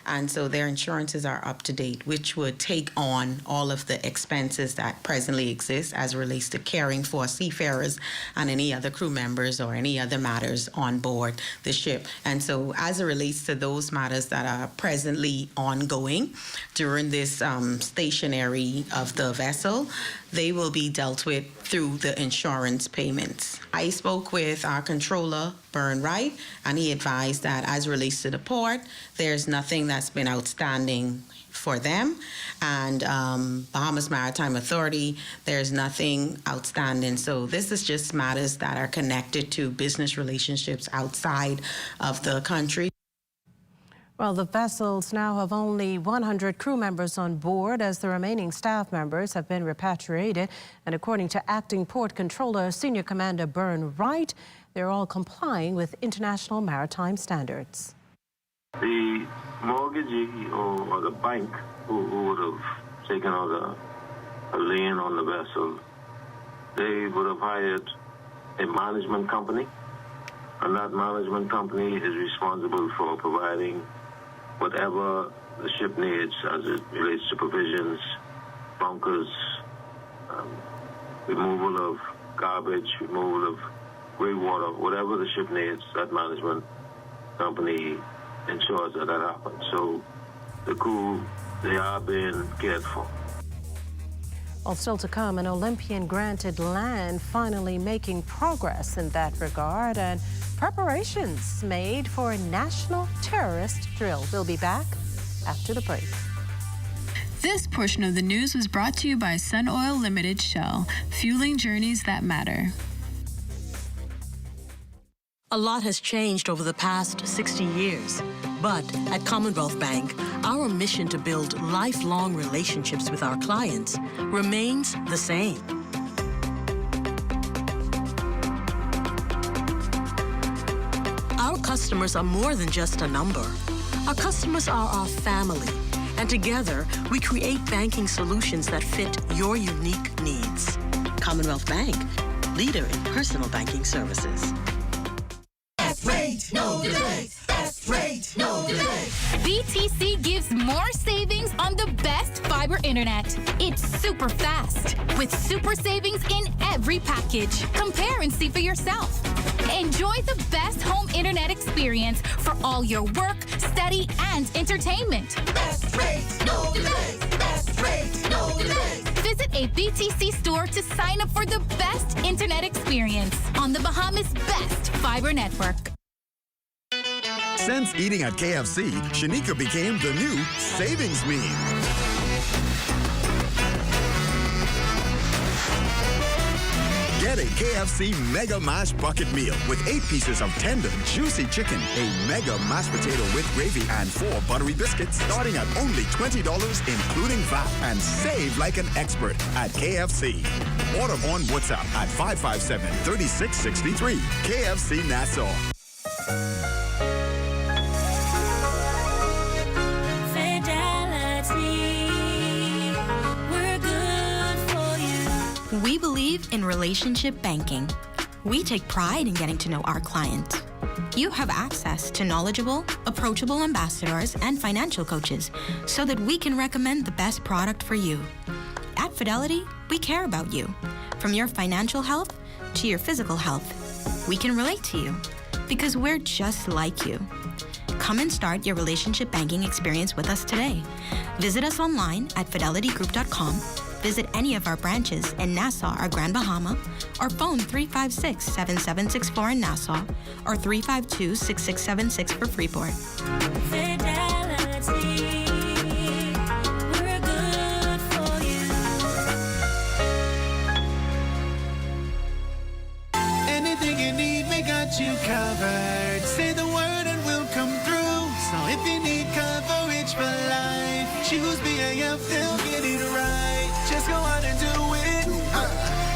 Speaker 7: And so their insurances are up to date, which would take on all of the expenses that presently exist as it relates to caring for seafarers and any other crew members or any other matters on board the ship. And so as it relates to those matters that are presently ongoing during this stationary of the vessel, they will be dealt with through the insurance payments. I spoke with our controller, Byrne Wright, and he advised that as it relates to the port, there's nothing that's been outstanding for them. And Bahamas Maritime Authority, there's nothing outstanding. So this is just matters that are connected to business relationships outside of the country.
Speaker 29: Well, the vessels now have only 100 crew members on board as the remaining staff members have been repatriated. And according to Acting Port Controller Senior Commander Byrne Wright, they're all complying with international maritime standards.
Speaker 8: The mortgagee or the bank who would have taken out a lien on the vessel, they would have hired a management company, and that management company is responsible for providing whatever the ship needs as it relates to provisions, bunkers, removal of garbage, removal of gray water, whatever the ship needs, that management company ensures that happens. So the crew, they are being cared for.
Speaker 29: Well, still to come, an Olympian granted land, finally making progress in that regard, and preparations made for a national terrorist drill. We'll be back after the break.
Speaker 9: This portion of the news was brought to you by Sun Oil Limited Shell, fueling journeys that matter.
Speaker 10: A lot has changed over the past 60 years, but at Commonwealth Bank, our mission to build lifelong relationships with our clients remains the same. Our customers are more than just a number. Our customers are our family, and together we create banking solutions that fit your unique needs. Commonwealth Bank, leader in personal banking services.
Speaker 3: Best rate, no delay. Best rate, no delay.
Speaker 28: BTC gives more savings on the best fiber internet. It's super fast with super savings in every package. Compare and see for yourself. Enjoy the best home internet experience for all your work, study, and entertainment.
Speaker 3: Best rate, no delay. Best rate, no delay.
Speaker 28: Visit a BTC store to sign up for the best internet experience on the Bahamas' best fiber network.
Speaker 11: Since eating at KFC, Shanika became the new savings meme. Get a KFC Mega Mash Bucket Meal with 8 pieces of tender, juicy chicken, a Mega Mashed Potato with gravy, and 4 buttery biscuits, starting at only $20, including VAT, and save like an expert at KFC. Order on WhatsApp at 557-3663. KFC Nassau.
Speaker 12: We believe in relationship banking. We take pride in getting to know our clients. You have access to knowledgeable, approachable ambassadors and financial coaches so that we can recommend the best product for you. At Fidelity, we care about you. From your financial health to your physical health, we can relate to you because we're just like you. Come and start your relationship banking experience with us today. Visit us online at fidelitygroup.com. Visit any of our branches in Nassau or Grand Bahama, or phone 356-7764 in Nassau or 352-6676 for Freeport.
Speaker 3: Fidelity, we're good for you.
Speaker 14: Anything you need, we got you covered. Say the word and we'll come through. So if you need coverage for life, choose BAF, they'll get it right. Just go out and do it.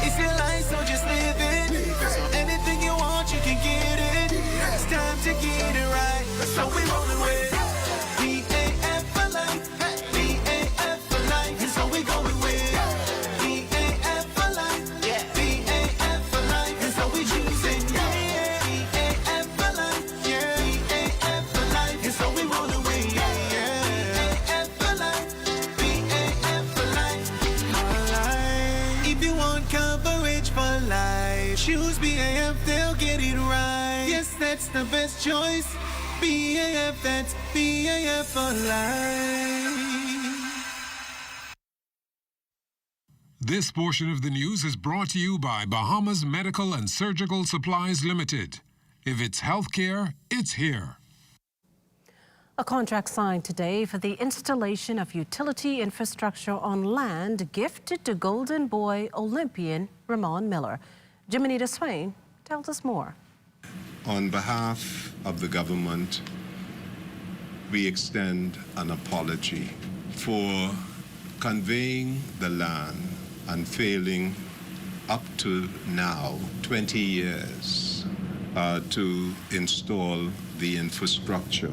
Speaker 14: It's your life, so just live it. So anything you want, you can get it. It's time to get it right. So we rolling with BAF for life. BAF for life. And so we going with BAF for life. BAF for life. And so we choosing BAF for life. BAF for life. And so we rolling with BAF for life. BAF for life. If you want coverage for life, choose BAF, they'll get it right. Yes, that's the best choice. BAF, that's BAF for life.
Speaker 15: This portion of the news is brought to you by Bahamas Medical and Surgical Supplies Limited. If it's healthcare, it's here.
Speaker 29: A contract signed today for the installation of utility infrastructure on land gifted to Golden Boy Olympian Ramon Miller. Jiminita Swain tells us more.
Speaker 16: On behalf of the government, we extend an apology for conveying the land and failing up to now, 20 years, to install the infrastructure.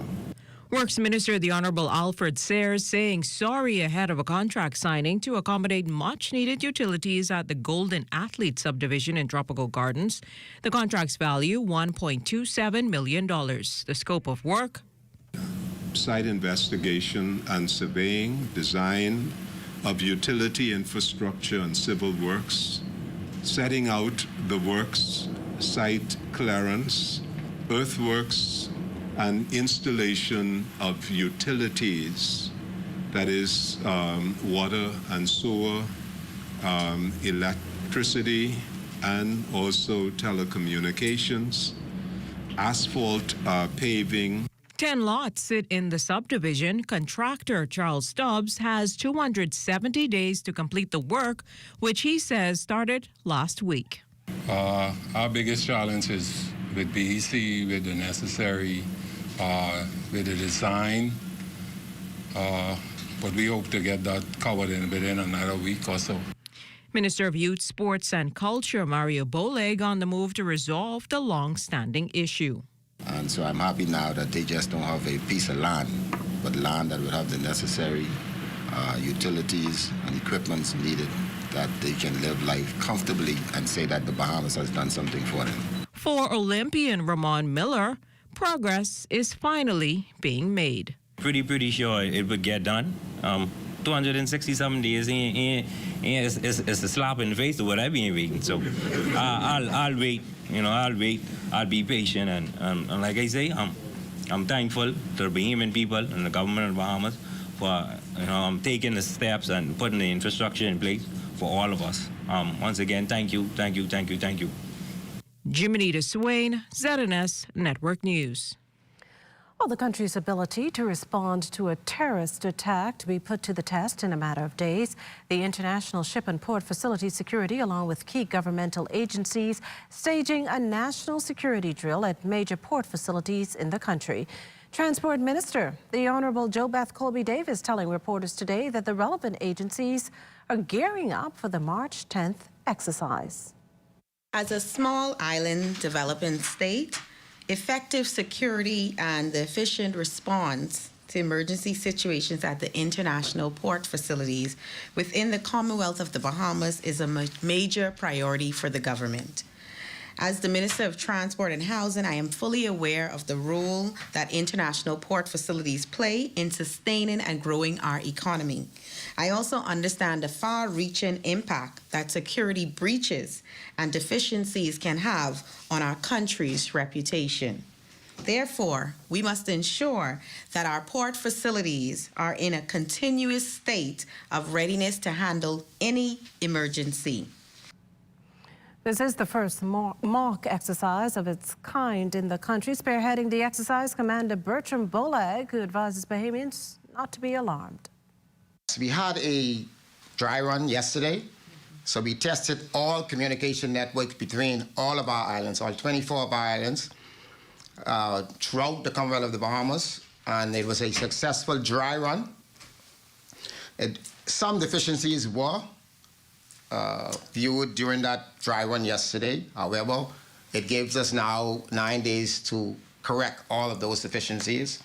Speaker 17: Works Minister the Honorable Alfred Sayers saying sorry ahead of a contract signing to accommodate much-needed utilities at the Golden Athlete subdivision in Tropical Gardens. The contract's value, $1.27 million. The scope of work?
Speaker 16: Site investigation and surveying, design of utility infrastructure and civil works, setting out the works, site clearance, earthworks, and installation of utilities, that is water and sewer, electricity, and also telecommunications, asphalt paving.
Speaker 17: 10 lots sit in the subdivision. Contractor Charles Stubbs has 270 days to complete the work, which he says started last week.
Speaker 1: Our biggest challenge is with BEC, with the necessary, with the design, but we hope to get that covered within another week or so.
Speaker 17: Minister of Youth, Sports and Culture Mario Boleg on the move to resolve the long-standing issue.
Speaker 2: And so I'm happy now that they just don't have a piece of land, but land that would have the necessary utilities and equipments needed, that they can live life comfortably and say that the Bahamas has done something for them.
Speaker 17: For Olympian Ramon Miller, progress is finally being made.
Speaker 6: Pretty sure it would get done. 260-something days is a slap in the face of what I've been waiting. So I'll wait. I'll wait. I'll be patient, and like I say, I'm thankful to the Bahamian people and the government of the Bahamas for taking the steps and putting the infrastructure in place for all of us. Once again, thank you.
Speaker 17: Jiminita Swain, ZNS Network News.
Speaker 29: Well, the country's ability to respond to a terrorist attack to be put to the test in a matter of days. The International Ship and Port Facility Security, along with key governmental agencies, staging a national security drill at major port facilities in the country. Transport Minister, the Honorable JoBeth Colby Davis, telling reporters today that the relevant agencies are gearing up for the March 10th exercise.
Speaker 7: As a small island developing state, effective security and the efficient response to emergency situations at the international port facilities within the Commonwealth of the Bahamas is a major priority for the government. As the Minister of Transport and Housing, I am fully aware of the role that international port facilities play in sustaining and growing our economy. I also understand the far-reaching impact that security breaches and deficiencies can have on our country's reputation. Therefore, we must ensure that our port facilities are in a continuous state of readiness to handle any emergency.
Speaker 29: This is the first mock exercise of its kind in the country. Spearheading the exercise, Commander Bertram Boleg, who advises Bahamians not to be alarmed.
Speaker 13: We had a dry run yesterday, so we tested all communication networks between all of our islands, all 24 of our islands, throughout the Commonwealth of the Bahamas, and it was a successful dry run. Some deficiencies were viewed during that dry run yesterday. However, it gives us now 9 days to correct all of those deficiencies.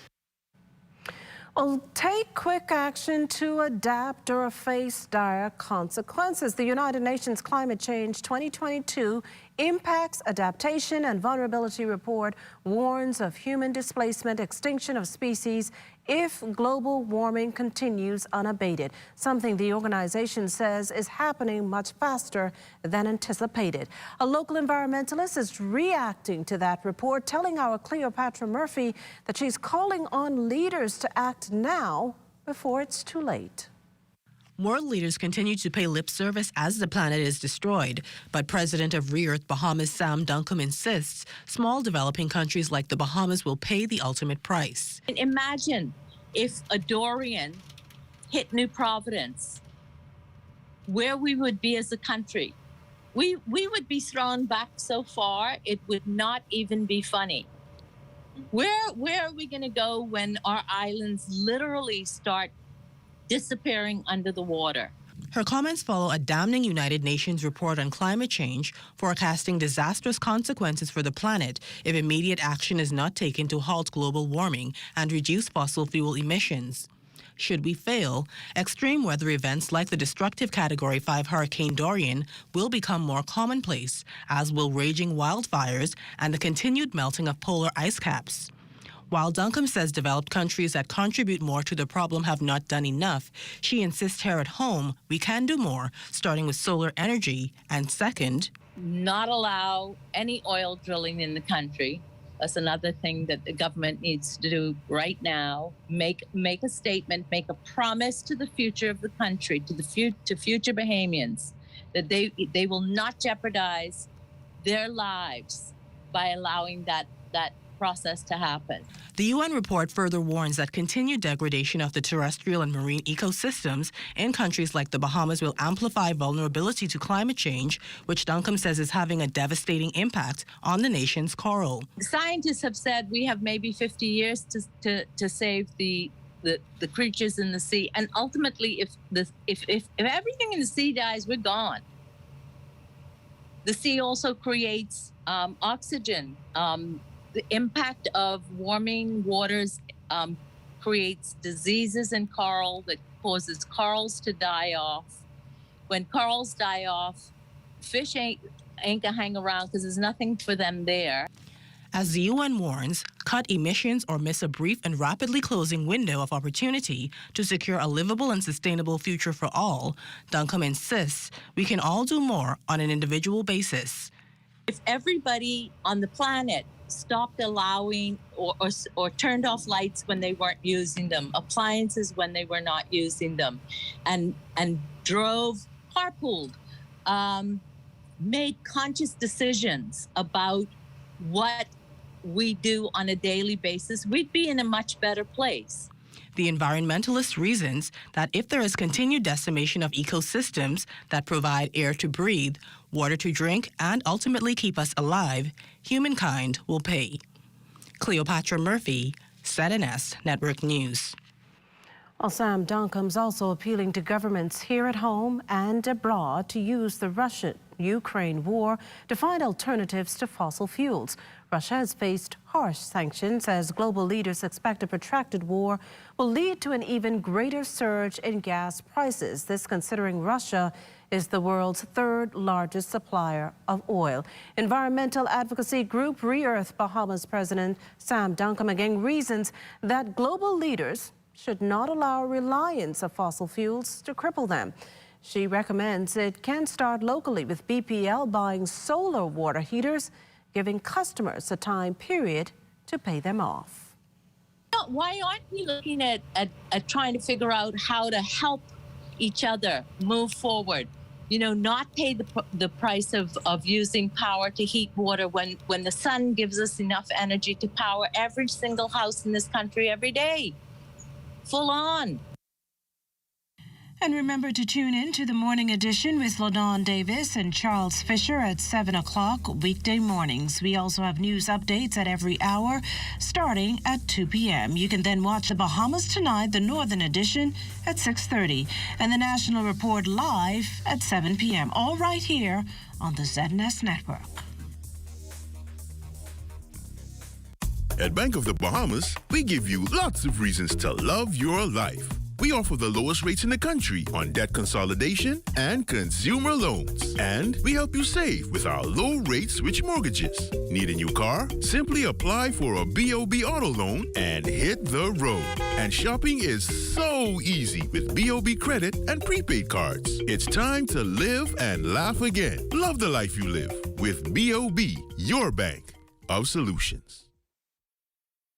Speaker 29: Well, take quick action to adapt or face dire consequences. The United Nations Climate Change 2022 Impacts, Adaptation and Vulnerability Report warns of human displacement, extinction of species if global warming continues unabated, something the organization says is happening much faster than anticipated. A local environmentalist is reacting to that report, telling our Cleopatra Murphy that she's calling on leaders to act now before it's too late.
Speaker 18: World leaders continue to pay lip service as the planet is destroyed, but President of Re-Earth Bahamas Sam Duncombe insists small developing countries like the Bahamas will pay the ultimate price.
Speaker 19: Imagine if a Dorian hit New Providence, where we would be as a country. We would be thrown back so far, it would not even be funny. Where are we going to go when our islands literally start disappearing under the water?
Speaker 18: Her comments follow a damning United Nations report on climate change, forecasting disastrous consequences for the planet if immediate action is not taken to halt global warming and reduce fossil fuel emissions. Should we fail, extreme weather events like the destructive Category 5 Hurricane Dorian will become more commonplace, as will raging wildfires and the continued melting of polar ice caps. While Duncombe says developed countries that contribute more to the problem have not done enough, she insists here at home we can do more, starting with solar energy, and second,
Speaker 19: not allow any oil drilling in the country. That's another thing that the government needs to do right now. Make a statement, make a promise to the future of the country, to future Bahamians, that they will not jeopardize their lives by allowing that process to happen.
Speaker 18: The UN report further warns that continued degradation of the terrestrial and marine ecosystems in countries like the Bahamas will amplify vulnerability to climate change, which Duncombe says is having a devastating impact on the nation's coral.
Speaker 19: Scientists have said we have maybe 50 years to save the creatures in the sea, and ultimately, if everything in the sea dies, we're gone. The sea also creates oxygen. The impact of warming waters creates diseases in coral that causes corals to die off. When corals die off, fish ain't gonna hang around because there's nothing for them there.
Speaker 18: As the UN warns, cut emissions or miss a brief and rapidly closing window of opportunity to secure a livable and sustainable future for all, Duncombe insists we can all do more on an individual basis.
Speaker 19: If everybody on the planet stopped allowing or turned off lights when they weren't using them, appliances when they were not using them, and carpooled, made conscious decisions about what we do on a daily basis, we'd be in a much better place.
Speaker 18: The environmentalist reasons that if there is continued decimation of ecosystems that provide air to breathe, water to drink, and ultimately keep us alive, humankind will pay. Cleopatra Murphy, ZNS Network News.
Speaker 29: Well, Sam, Duncombe's also appealing to governments here at home and abroad to use the Russia-Ukraine war to find alternatives to fossil fuels. Russia has faced harsh sanctions as global leaders expect a protracted war will lead to an even greater surge in gas prices. This considering Russia is the world's third largest supplier of oil. Environmental advocacy group Re-Earth Bahamas President Sam Duncombe again reasons that global leaders should not allow reliance of fossil fuels to cripple them. She recommends it can start locally with BPL buying solar water heaters, giving customers a time period to pay them off.
Speaker 19: Why aren't we looking at trying to figure out how to help each other move forward? You know, not pay the price of using power to heat water when the sun gives us enough energy to power every single house in this country every day. Full on.
Speaker 29: And remember to tune in to the morning edition with LaDawn Davis and Charles Fisher at 7 o'clock weekday mornings. We also have news updates at every hour starting at 2 p.m. You can then watch the Bahamas Tonight, the Northern Edition, at 6:30 and the National Report live at 7 p.m. All right here on the ZNS Network.
Speaker 4: At Bank of the Bahamas, we give you lots of reasons to love your life. We offer the lowest rates in the country on debt consolidation and consumer loans. And we help you save with our low-rate switch mortgages. Need a new car? Simply apply for a BOB auto loan and hit the road. And shopping is so easy with BOB credit and prepaid cards. It's time to live and laugh again. Love the life you live with BOB, your bank of solutions.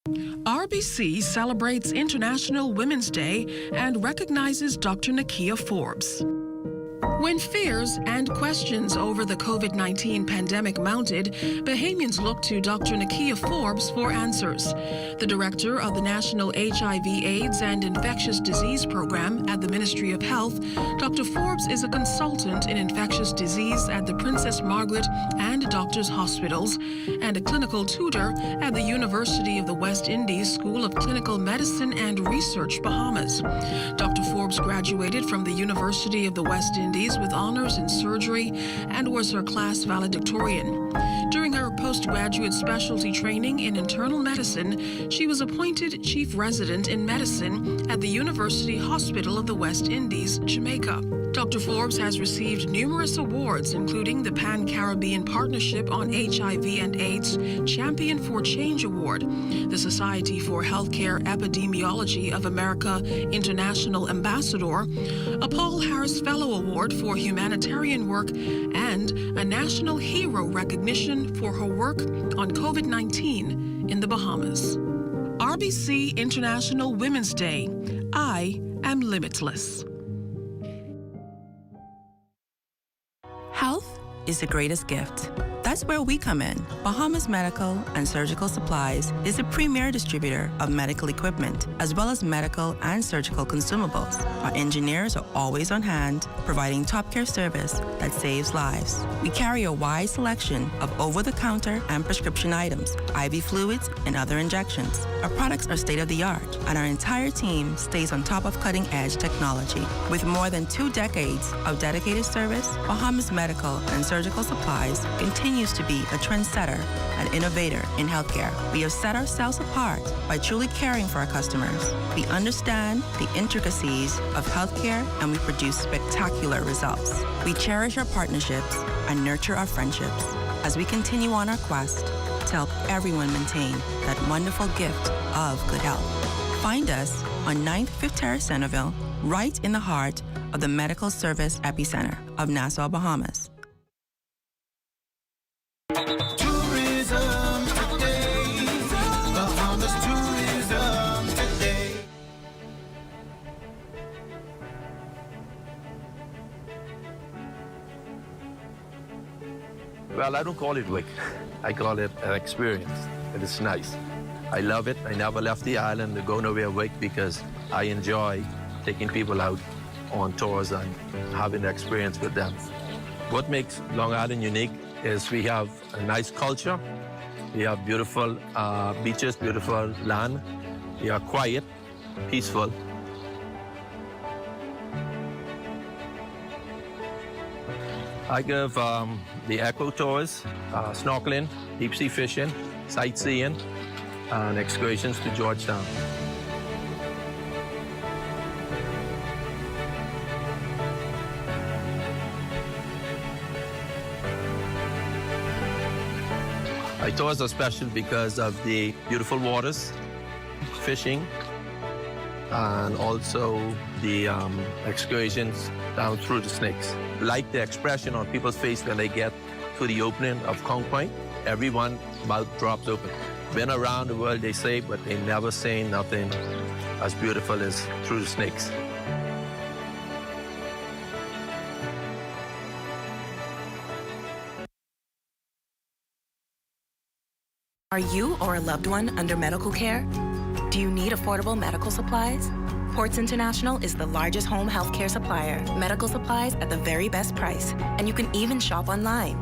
Speaker 20: RBC celebrates International Women's Day and recognizes Dr. Nakia Forbes. When fears and questions over the COVID-19 pandemic mounted, Bahamians looked to Dr. Nakia Forbes for answers. The director of the National HIV/AIDS and Infectious Disease Program at the Ministry of Health, Dr. Forbes is a consultant in infectious disease at the Princess Margaret and Doctors Hospitals and a clinical tutor at the University of the West Indies School of Clinical Medicine and Research, Bahamas. Dr. Forbes graduated from the University of the West Indies with honors in surgery and was her class valedictorian. During her postgraduate specialty training in internal medicine, she was appointed chief resident in medicine at the University Hospital of the West Indies, Jamaica. Dr. Forbes has received numerous awards, including the Pan-Caribbean Partnership on HIV and AIDS Champion for Change Award, the Society for Healthcare Epidemiology of America International Ambassador, a Paul Harris Fellow Award for humanitarian work, and a National Hero recognition for her work on COVID-19 in the Bahamas. RBC International Women's Day. I am limitless.
Speaker 5: Health is the greatest gift. That's where we come in. Bahamas Medical and Surgical Supplies is a premier distributor of medical equipment, as well as medical and surgical consumables. Our engineers are always on hand, providing top care service that saves lives. We carry a wide selection of over-the-counter and prescription items, IV fluids, and other injections. Our products are state-of-the-art, and our entire team stays on top of cutting-edge technology. With more than 2 decades of dedicated service, Bahamas Medical and Surgical Supplies continues to be a trendsetter and innovator in healthcare. We have set ourselves apart by truly caring for our customers. We understand the intricacies of healthcare, and we produce spectacular results. We cherish our partnerships and nurture our friendships as we continue on our quest to help everyone maintain that wonderful gift of good health. Find us on 9th Fifth Terrace, Centerville, right in the heart of the medical service epicenter of Nassau, Bahamas.
Speaker 14: Tourism today. Bahamas tourism today.
Speaker 8: Well, I don't call it work. I call it an experience. It is nice. I love it. I never left the island to go nowhere work because I enjoy taking people out on tours and having the experience with them. What makes Long Island unique is we have a nice culture. We have beautiful beaches, beautiful land. We are quiet, peaceful. I give the eco tours, snorkeling, deep sea fishing, sightseeing, and excursions to Georgetown. My tours are special because of the beautiful waters, fishing, and also the excursions down through the snakes. Like the expression on people's face when they get to the opening of Kong Point, everyone's mouth drops open. Been around the world, they say, but they never say nothing as beautiful as through the snakes.
Speaker 21: Are you or a loved one under medical care? Do you need affordable medical supplies? Ports International is the largest home healthcare supplier. Medical supplies at the very best price. And you can even shop online.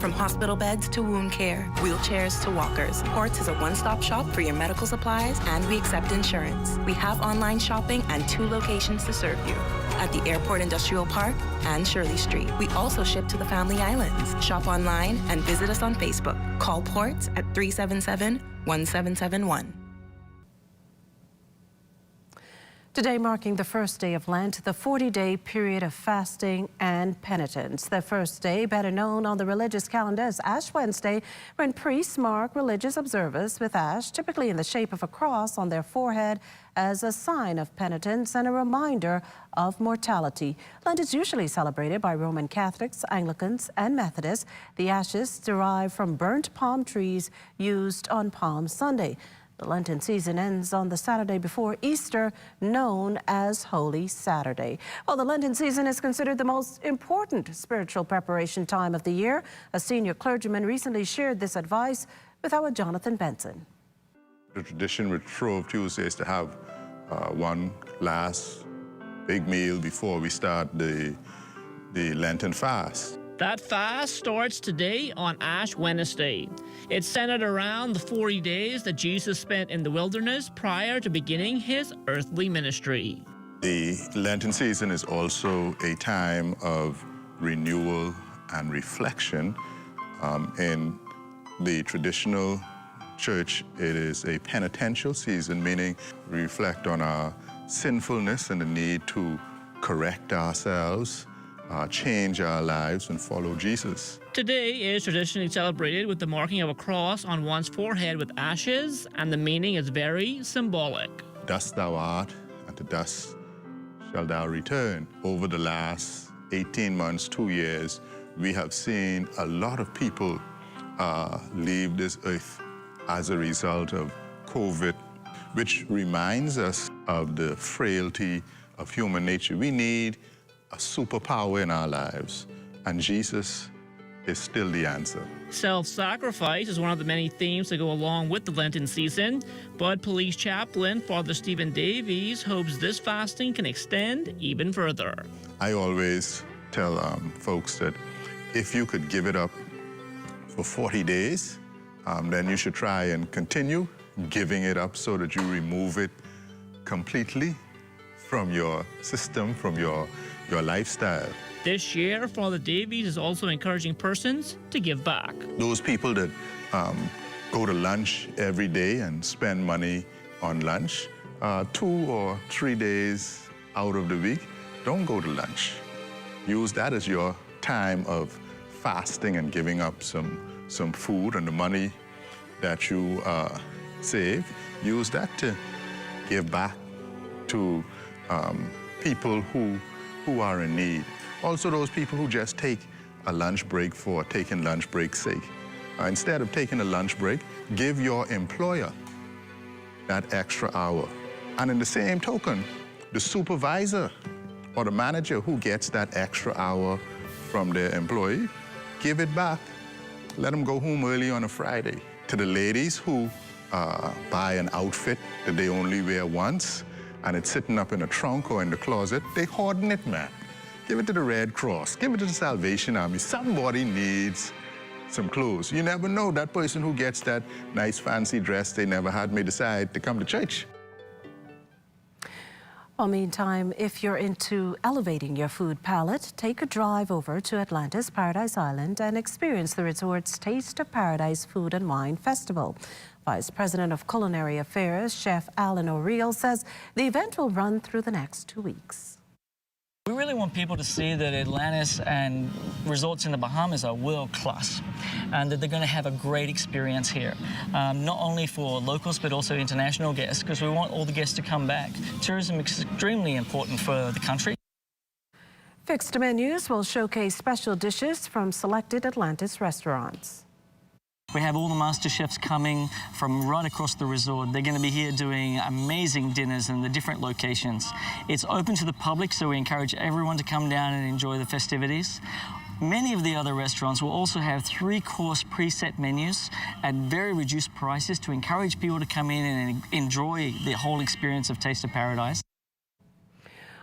Speaker 21: From hospital beds to wound care, wheelchairs to walkers, Ports is a one-stop shop for your medical supplies, and we accept insurance. We have online shopping and 2 locations to serve you, at the Airport Industrial Park and Shirley Street. We also ship to the Family Islands. Shop online and visit us on Facebook. Call Ports at 377-1771.
Speaker 29: Today marking the first day of Lent, the 40-day period of fasting and penitence. The first day, better known on the religious calendar as Ash Wednesday, when priests mark religious observers with ash, typically in the shape of a cross on their forehead, as a sign of penitence and a reminder of mortality. Lent is usually celebrated by Roman Catholics, Anglicans, and Methodists. The ashes derive from burnt palm trees used on Palm Sunday. The Lenten season ends on the Saturday before Easter, known as Holy Saturday. Well, the Lenten season is considered the most important spiritual preparation time of the year. A senior clergyman recently shared this advice with our Jonathan Benson.
Speaker 22: The tradition with Shrove Tuesday is to have one last big meal before we start the Lenten fast.
Speaker 23: That fast starts today on Ash Wednesday. It's centered around the 40 days that Jesus spent in the wilderness prior to beginning his earthly ministry.
Speaker 22: The Lenten season is also a time of renewal and reflection. In the traditional church, it is a penitential season, meaning we reflect on our sinfulness and the need to correct ourselves change our lives and follow Jesus.
Speaker 23: Today is traditionally celebrated with the marking of a cross on one's forehead with ashes, and the meaning is very symbolic.
Speaker 22: Dust thou art, and to dust shall thou return. Over the last 18 months, 2 years, we have seen a lot of people leave this earth as a result of COVID, which reminds us of the frailty of human nature. We need a superpower in our lives, and Jesus is still the answer.
Speaker 23: Self-sacrifice is one of the many themes that go along with the Lenten season, but police chaplain Father Stephen Davies hopes this fasting can extend even further.
Speaker 22: I always tell folks that if you could give it up for 40 days, then you should try and continue giving it up so that you remove it completely from your system, from your lifestyle.
Speaker 23: This year, Father Davies is also encouraging persons to give back.
Speaker 22: Those people that go to lunch every day and spend money on lunch, 2 or 3 days out of the week, don't go to lunch. Use that as your time of fasting and giving up some food, and the money that you save, use that to give back to people who are in need. Also, those people who just take a lunch break for taking lunch break's sake. Instead of taking a lunch break, give your employer that extra hour. And in the same token, the supervisor or the manager who gets that extra hour from their employee, give it back. Let them go home early on a Friday. To the ladies who buy an outfit that they only wear once, and it's sitting up in a trunk or in the closet, they hoarding it, man. Give it to the Red Cross, give it to the Salvation Army. Somebody needs some clothes. You never know, that person who gets that nice fancy dress they never had may decide to come to church.
Speaker 29: Well, meantime, if you're into elevating your food palate, take a drive over to Atlanta's Paradise Island and experience the resort's Taste of Paradise Food and Wine Festival. Vice President of Culinary Affairs, Chef Alan O'Reilly, says the event will run through the next 2 weeks.
Speaker 9: We really want people to see that Atlantis and resorts in the Bahamas are world class and that they're going to have a great experience here, not only for locals but also international guests, because we want all the guests to come back. Tourism is extremely important for the country.
Speaker 29: Fixed menus will showcase special dishes from selected Atlantis restaurants.
Speaker 9: We have all the master chefs coming from right across the resort. They're going to be here doing amazing dinners in the different locations. It's open to the public, so we encourage everyone to come down and enjoy the festivities. Many of the other restaurants will also have 3-course preset menus at very reduced prices to encourage people to come in and enjoy the whole experience of Taste of Paradise.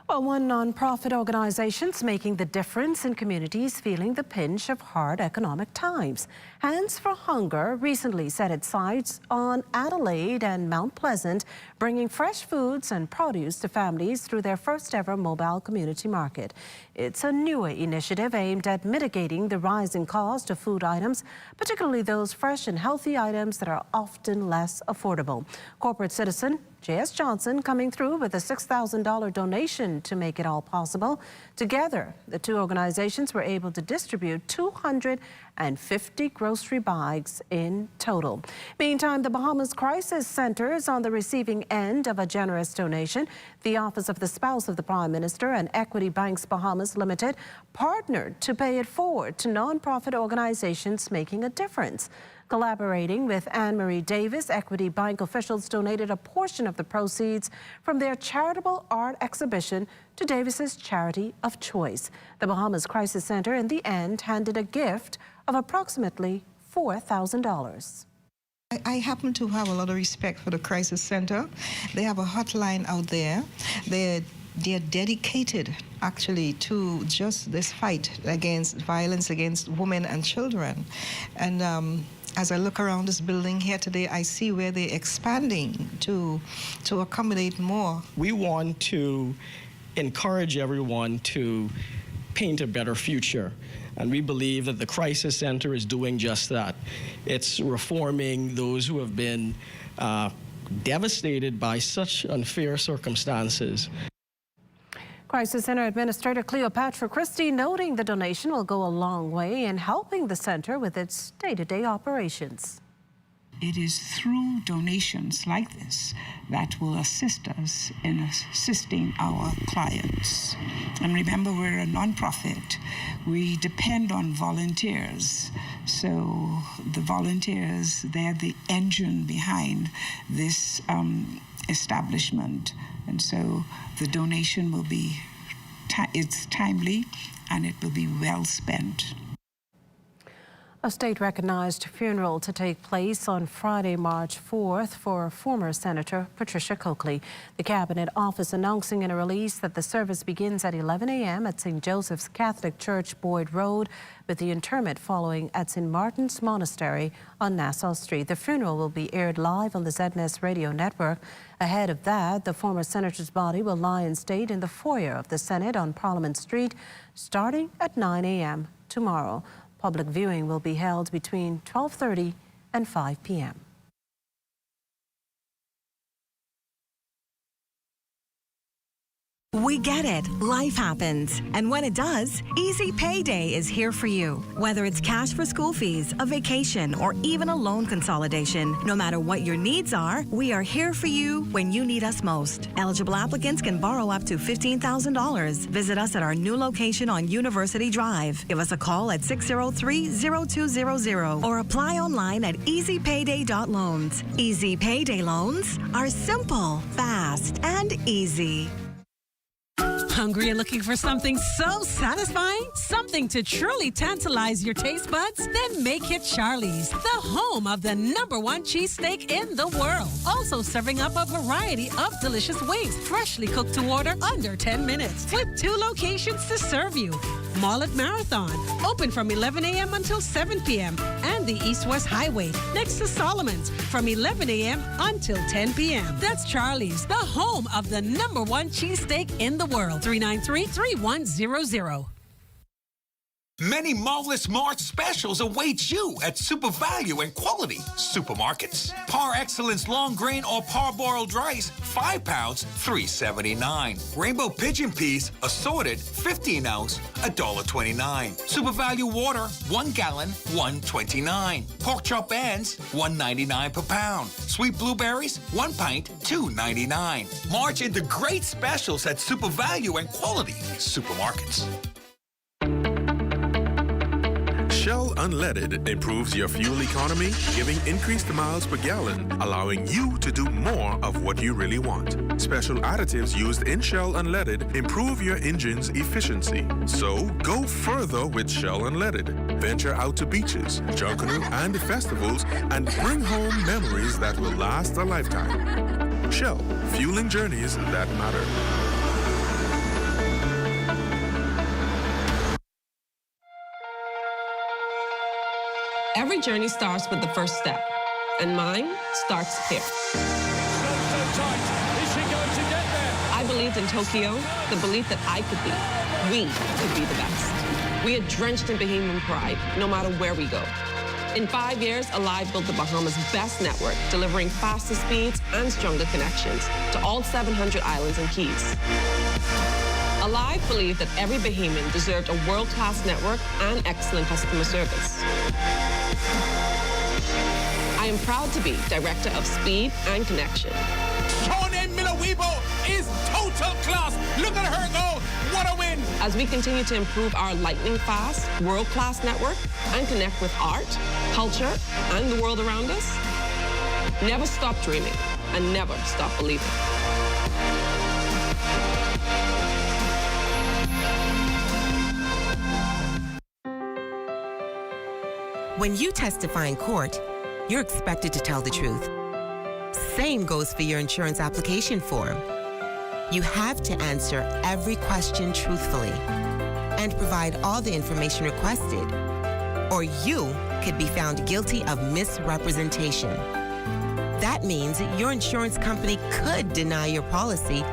Speaker 29: Well, one non-profit organization's making the difference in communities feeling the pinch of hard economic times. Hands for Hunger recently set its sights on Adelaide and Mount Pleasant, bringing fresh foods and produce to families through their first ever mobile community market. It's a newer initiative aimed at mitigating the rising cost of food items, particularly those fresh and healthy items that are often less affordable. Corporate citizen J.S. Johnson coming through with a $6,000 donation to make it all possible. Together, the two organizations were able to distribute 250 grocery bags in total. Meantime, the Bahamas Crisis Center is on the receiving end of a generous donation. The Office of the Spouse of the Prime Minister and Equity Banks Bahamas Limited partnered to pay it forward to nonprofit organizations making a difference. Collaborating with Anne-Marie Davis, Equity Bank officials donated a portion of the proceeds from their charitable art exhibition to Davis's charity of choice. The Bahamas Crisis Center, in the end, handed a gift of approximately $4,000.
Speaker 10: I happen to have a lot of respect for the Crisis Center. They have a hotline out there. They're dedicated, actually, to just this fight against violence against women and children. And as I look around this building here today, I see where they're expanding to accommodate more.
Speaker 11: We want to encourage everyone to paint a better future. And we believe that the Crisis Center is doing just that. It's reforming those who have been devastated by such unfair circumstances.
Speaker 29: Crisis Center Administrator Cleopatra Christie noting the donation will go a long way in helping the center with its day-to-day operations.
Speaker 3: It is through donations like this that will assist us in assisting our clients. And remember, we're a nonprofit. We depend on volunteers. So the volunteers, they're the engine behind this establishment. And so the donation will be, it's timely and it will be well spent.
Speaker 29: A state-recognized funeral to take place on Friday, March 4th for former Senator Patricia Coakley. The Cabinet Office announcing in a release that the service begins at 11 a.m. at St. Joseph's Catholic Church, Boyd Road, with the interment following at St. Martin's Monastery on Nassau Street. The funeral will be aired live on the ZNS radio network. Ahead of that, the former senator's body will lie in state in the foyer of the Senate on Parliament Street, starting at 9 a.m. tomorrow. Public viewing will be held between 12:30 and 5 p.m.
Speaker 12: We get it. Life happens. And when it does, Easy Payday is here for you. Whether it's cash for school fees, a vacation, or even a loan consolidation, no matter what your needs are, we are here for you when you need us most. Eligible applicants can borrow up to $15,000. Visit us at our new location on University Drive. Give us a call at 603-0200 or apply online at easypayday.loans. Easy Payday loans are simple, fast, and easy.
Speaker 15: Hungry and looking for something so satisfying? Something to truly tantalize your taste buds? Then make it Charlie's, the home of the #1 cheesesteak in the world. Also serving up a variety of delicious wings, freshly cooked to order under 10 minutes. With 2 locations to serve you. Mall at Marathon, open from 11 a.m. until 7 p.m. And the East-West Highway, next to Solomon's, from 11 a.m. until 10 p.m. That's Charlie's, the home of the #1 cheesesteak in the world. 393-3100.
Speaker 16: Many marvelous March specials await you at Super Value and Quality Supermarkets. Par Excellence long grain or parboiled rice, 5 pounds, $3.79. Rainbow pigeon peas, assorted, 15 ounce, $1.29. Super Value water, 1 gallon, $1.29. Pork chop bands, $1.99 per pound. Sweet blueberries, 1 pint, $2.99. March into great specials at Super Value and Quality Supermarkets.
Speaker 4: Shell Unleaded improves your fuel economy, giving increased miles per gallon, allowing you to do more of what you really want. Special additives used in Shell Unleaded improve your engine's efficiency. So go further with Shell Unleaded. Venture out to beaches, Junkanoo, and festivals and bring home memories that will last a lifetime. Shell, fueling journeys that matter.
Speaker 24: Every journey starts with the first step, and mine starts here. I believed in Tokyo, the belief that we could be the best. We are drenched in Bahamian pride, no matter where we go. In 5 years, Alive built the Bahamas' best network, delivering faster speeds and stronger connections to all 700 islands and keys. Alive believed that every Bahamian deserved a world-class network and excellent customer service. I am proud to be Director of Speed and Connection.
Speaker 16: Shawnee Miller-Weibo is total class. Look at her go. What a win.
Speaker 24: As we continue to improve our lightning-fast, world-class network and connect with art, culture, and the world around us, never stop dreaming and never stop believing.
Speaker 25: When you testify in court, you're expected to tell the truth. Same goes for your insurance application form. You have to answer every question truthfully and provide all the information requested, or you could be found guilty of misrepresentation. That means your insurance company could deny your policy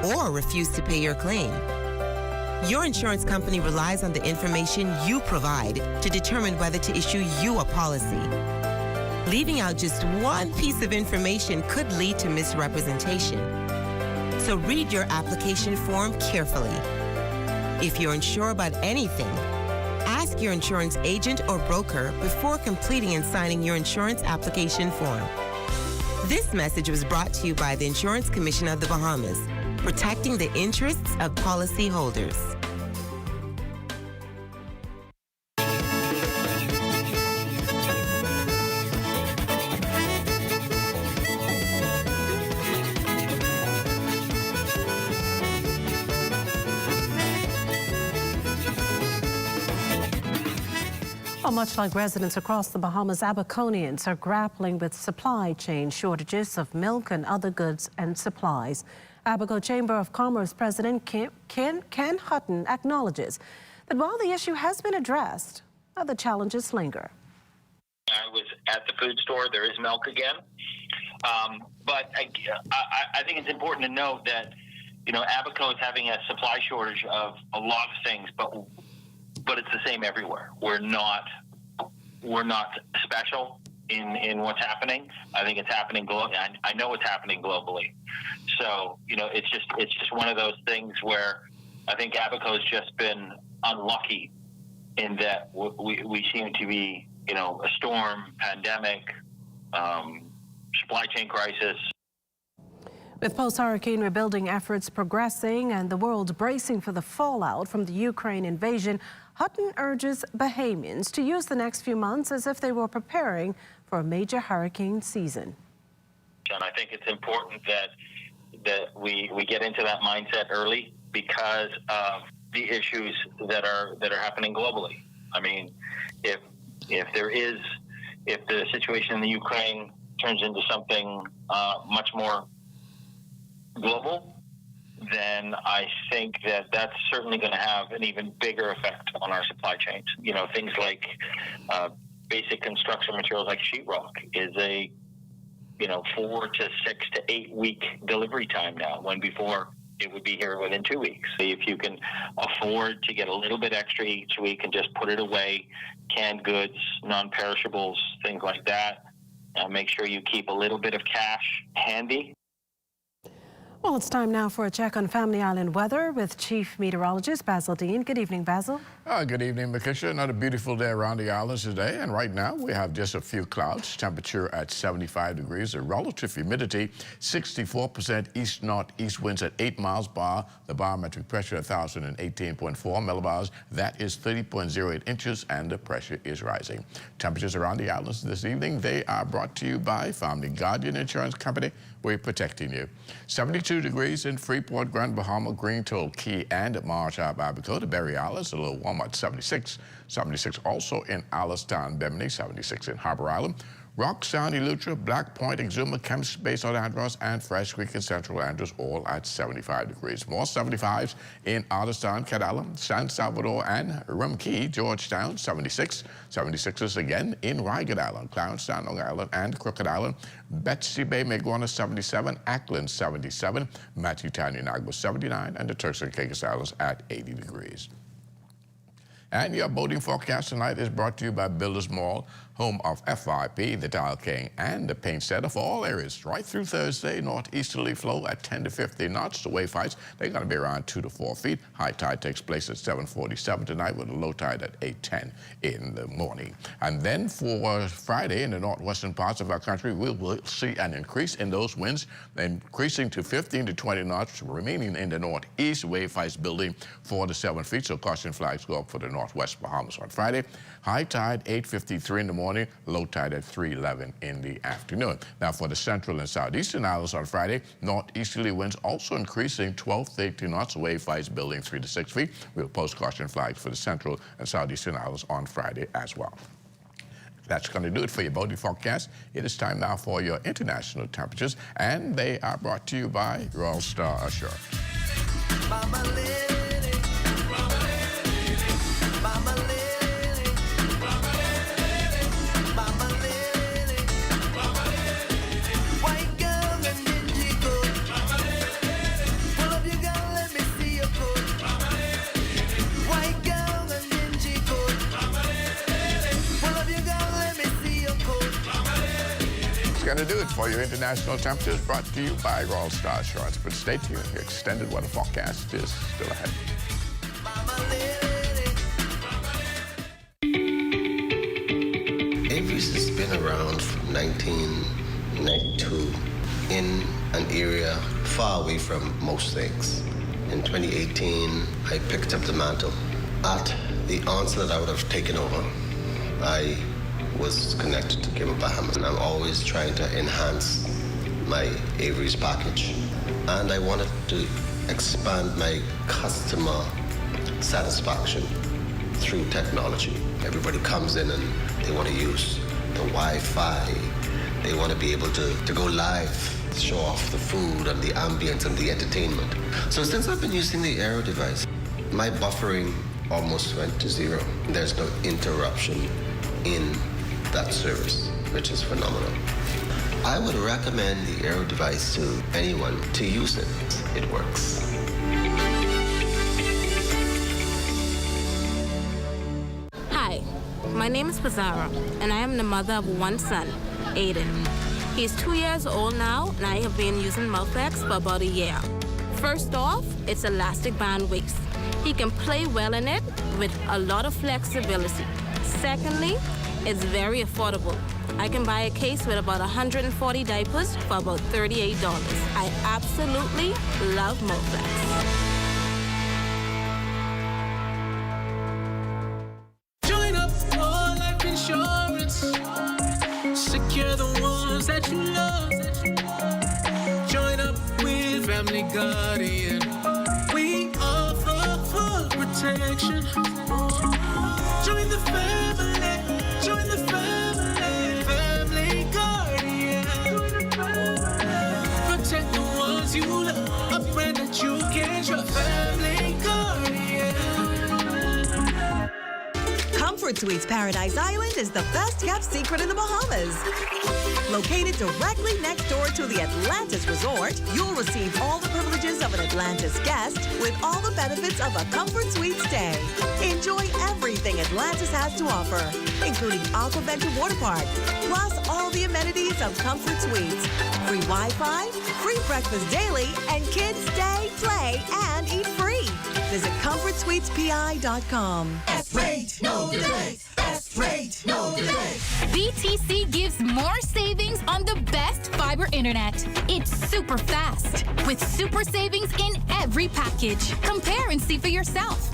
Speaker 25: or refuse to pay your claim. Your insurance company relies on the information you provide to determine whether to issue you a policy. Leaving out just one piece of information could lead to misrepresentation. So So read your application form carefully. If you're unsure about anything, ask your insurance agent or broker before completing and signing your insurance application form. This message was brought to you by the Insurance Commission of the Bahamas, protecting the interests of policyholders.
Speaker 29: Well, much like residents across the Bahamas, Abaconians are grappling with supply chain shortages of milk and other goods and supplies. Abaco Chamber of Commerce President Ken Hutton acknowledges that while the issue has been addressed, other challenges linger.
Speaker 1: I was at the food store. There is milk again. But I think it's important to note that, you know, Abaco is having a supply shortage of a lot of things, but it's the same everywhere. We're not special in what's happening. I think it's happening globally. I know it's happening globally. So, you know, it's just one of those things where I think Abaco has just been unlucky in that we seem to be, you know, a storm, pandemic, supply chain crisis.
Speaker 29: With post-hurricane rebuilding efforts progressing and the world bracing for the fallout from the Ukraine invasion, Hutton urges Bahamians to use the next few months as if they were preparing for a major hurricane season.
Speaker 1: And I think it's important that we get into that mindset early because of the issues that are happening globally. I mean, if the situation in the Ukraine turns into something much more global, then I think that that's certainly going to have an even bigger effect on our supply chains. You know, things like basic construction materials like sheetrock is a, you know, 4 to 6 to 8 week delivery time now, when before it would be here within 2 weeks. If you can afford to get a little bit extra each week and just put it away, canned goods, non-perishables, things like that, make sure you keep a little bit of cash handy.
Speaker 29: Well, it's time now for a check on Family Island weather with Chief Meteorologist Basil Dean. Good evening, Basil.
Speaker 2: Good evening, Makisha. Another beautiful day around the islands today, and right now we have just a few clouds. Temperature at 75 degrees. The relative humidity 64%. East-northeast winds at 8 miles per hour. The barometric pressure 1,018.4 millibars. That is 30.08 inches, and the pressure is rising. Temperatures around the islands this evening, they are brought to you by Family Guardian Insurance Company. We're protecting you. 72 degrees in Freeport, Grand Bahama, Green Toll, Key, and Marshall, Abaco. The Berry Islands, a little warmer at 76. 76 also in Alistown, Bimini, 76 in Harbor Island. Rock Sound, Eleuthera, Black Point, Exuma, Kemps Bay, South Andros, and Fresh Creek in Central Andros, all at 75 degrees. More 75s in Alistown, Cadalla, San Salvador, and Rumkey, Georgetown, 76. 76ers again in Ragged Island, Clownstown, Long Island, and Crooked Island. Betsy Bay, Meguana, 77. Ackland, 77. Matthew Town, Unagua, 79. And the Turks and Caicos Islands at 80 degrees. And your boating forecast tonight is brought to you by Builders Mall, home of FRP, the Dial King, and the Paint Setter for all areas. Right through Thursday, northeasterly flow at 10 to 15 knots. The wave heights, they're going to be around 2 to 4 feet. High tide takes place at 7:47 tonight with a low tide at 8:10 in the morning. And then for Friday in the northwestern parts of our country, we will see an increase in those winds, increasing to 15 to 20 knots, remaining in the northeast. Wave heights building 4 to 7 feet, so caution flags go up for the northwest Bahamas on Friday. High tide 8:53 in the morning, low tide at 3:11 in the afternoon. Now for the central and southeastern islands on Friday, northeasterly winds also increasing 12 to 18 knots, wave heights building 3 to 6 feet. We'll post caution flags for the central and southeastern islands on Friday as well. That's going to do it for your boating forecast. It is time now for your international temperatures, and they are brought to you by Royal Star Assurance.
Speaker 14: Mama Lily, Mama Lily, Mama Lily.
Speaker 2: going to do it for your international temperatures, brought to you by Royal Star Shorts. But stay tuned. The extended weather forecast is still ahead.
Speaker 6: Avery's has been around from 1992 in an area far away from most things. In 2018, I picked up the mantle. At the onset I would have taken over, I was connected to Game of Bahamas, and I'm always trying to enhance my Avery's package. And I wanted to expand my customer satisfaction through technology. Everybody comes in and they want to use the Wi-Fi. They want to be able to go live, show off the food and the ambience and the entertainment. So since I've been using the Aero device, my buffering almost went to zero. There's no interruption in that service, which is phenomenal. I would recommend the Aero device to anyone to use it. It works.
Speaker 7: Hi, my name is Pazara, and I am the mother of one son, Aiden. He's 2 years old now, and I have been using Mulflex for about a year. First off, it's elastic band waist. He can play well in it with a lot of flexibility. Secondly, it's very affordable. I can buy a case with about 140 diapers for about $38. I absolutely love Mulflex.
Speaker 14: Join up for life insurance. Secure the ones that you love. Join up with Family Guardian. We offer full protection. Join the family. Join the family. Family Guardian. Protect the ones you love. A friend that you can trust. Family Guardian.
Speaker 12: Comfort Suites Paradise Island is the best-kept secret in the Bahamas. Located directly next door to the Atlantis Resort, you'll receive all the privileges of an Atlantis guest with all the benefits of a Comfort Suite stay. Enjoy everything Atlantis has to offer, including Aquaventure Water Park, plus all the amenities of Comfort Suites. Free Wi-Fi, free breakfast daily, and kids stay, play, and eat free. Visit ComfortSuitesPI.com.
Speaker 14: Best rate, no delays. Best rate, no delays.
Speaker 13: BTC gives more savings on the best fiber internet. It's super fast, with super savings in every package. Compare and see for yourself.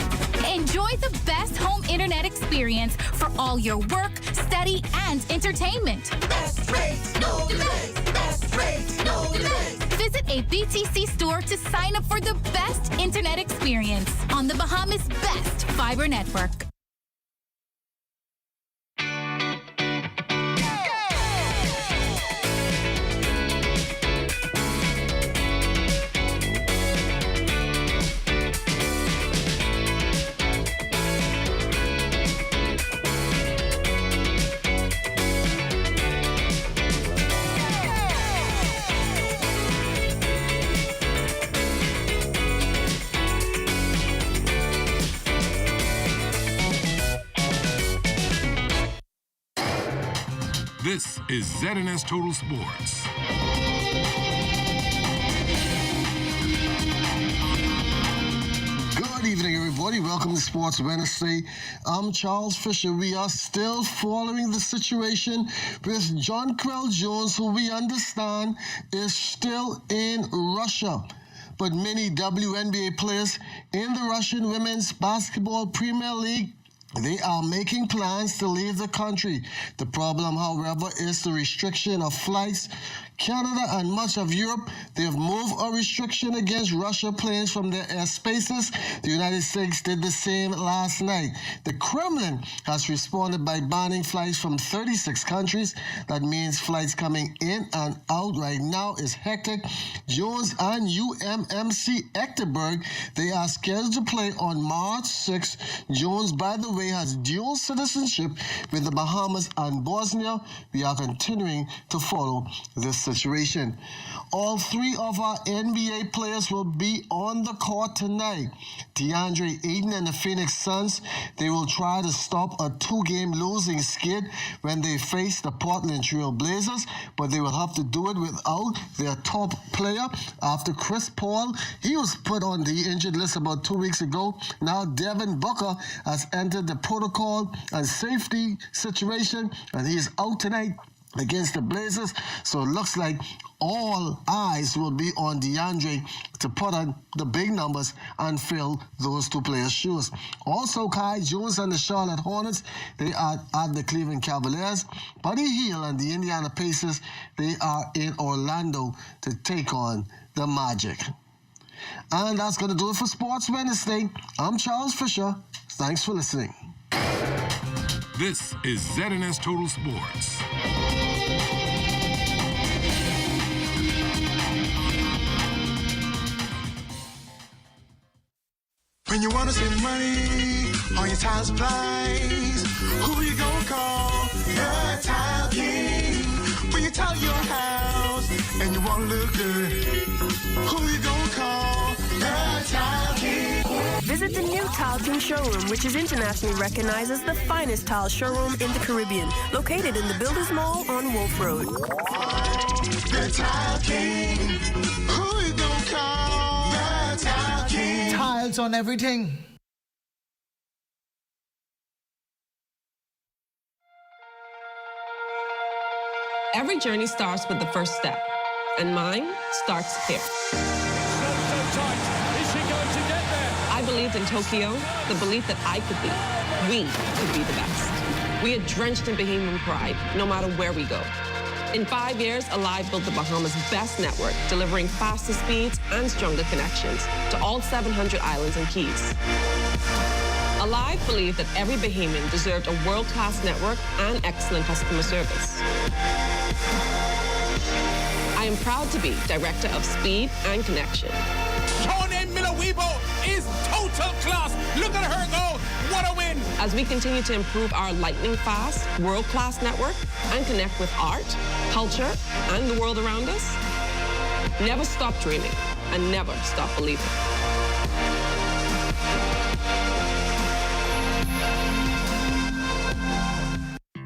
Speaker 13: Enjoy the best home internet experience for all your work, study, and entertainment.
Speaker 14: Best rate, no delays. Best rate, no delays.
Speaker 13: Visit a BTC store to sign up for the best internet experience on the Bahamas' best fiber network.
Speaker 17: This is ZNS Total Sports.
Speaker 18: Good evening, everybody. Welcome to Sports Wednesday. I'm Charles Fisher. We are still following the situation with Jonquel Jones, who we understand is still in Russia. But many WNBA players in the Russian Women's Basketball Premier League, they are making plans to leave the country. The problem, however, is the restriction of flights. Canada and much of Europe, they have moved a restriction against Russia planes from their airspaces. The United States did the same last night. The Kremlin has responded by banning flights from 36 countries. That means flights coming in and out right now is hectic. Jones and UMMC Ekterberg, they are scheduled to play on March 6th. Jones, by the way, has dual citizenship with the Bahamas and Bosnia. We are continuing to follow this situation. All three of our NBA players will be on the court tonight. DeAndre Ayton and the Phoenix Suns, they will try to stop a 2-game losing skid when they face the Portland Trail Blazers, but they will have to do it without their top player after Chris Paul. He was put on the injured list about 2 weeks ago. Now Devin Booker has entered the protocol and safety situation, and he is out tonight against the Blazers. So it looks like all eyes will be on DeAndre to put on the big numbers and fill those two players' shoes. Also, Kai Jones and the Charlotte Hornets, they are at the Cleveland Cavaliers. Buddy Hield and the Indiana Pacers, they are in Orlando to take on the Magic. And that's going to do it for Sports Wednesday. I'm Charles Fisher. Thanks for listening.
Speaker 17: This is ZNS Total Sports.
Speaker 14: When you wanna save money on your tile supplies, who you gonna call? The Tile King. When you tile your house and you wanna look good, who you gonna call? The Tile King.
Speaker 5: Visit the new Tile King showroom, which is internationally recognized as the finest tile showroom in the Caribbean, located in the Builders Mall on Wolf Road.
Speaker 14: The Tile King. Who you gonna call? The Tile King.
Speaker 8: Tiles on everything.
Speaker 24: Every journey starts with the first step, and mine starts here. I believed in Tokyo, the belief that I could be, we could be the best. We are drenched in Bahamian pride, no matter where we go. In 5 years, Alive built the Bahamas' best network, delivering faster speeds and stronger connections to all 700 islands and keys. Alive believed that every Bahamian deserved a world-class network and excellent customer service. I am proud to be Director of Speed and Connection.
Speaker 16: Shawnee Miller-Weibo is total class. Look at her go. What a win.
Speaker 24: As we continue to improve our lightning-fast, world-class network and connect with art, culture, and the world around us, never stop dreaming and never stop believing.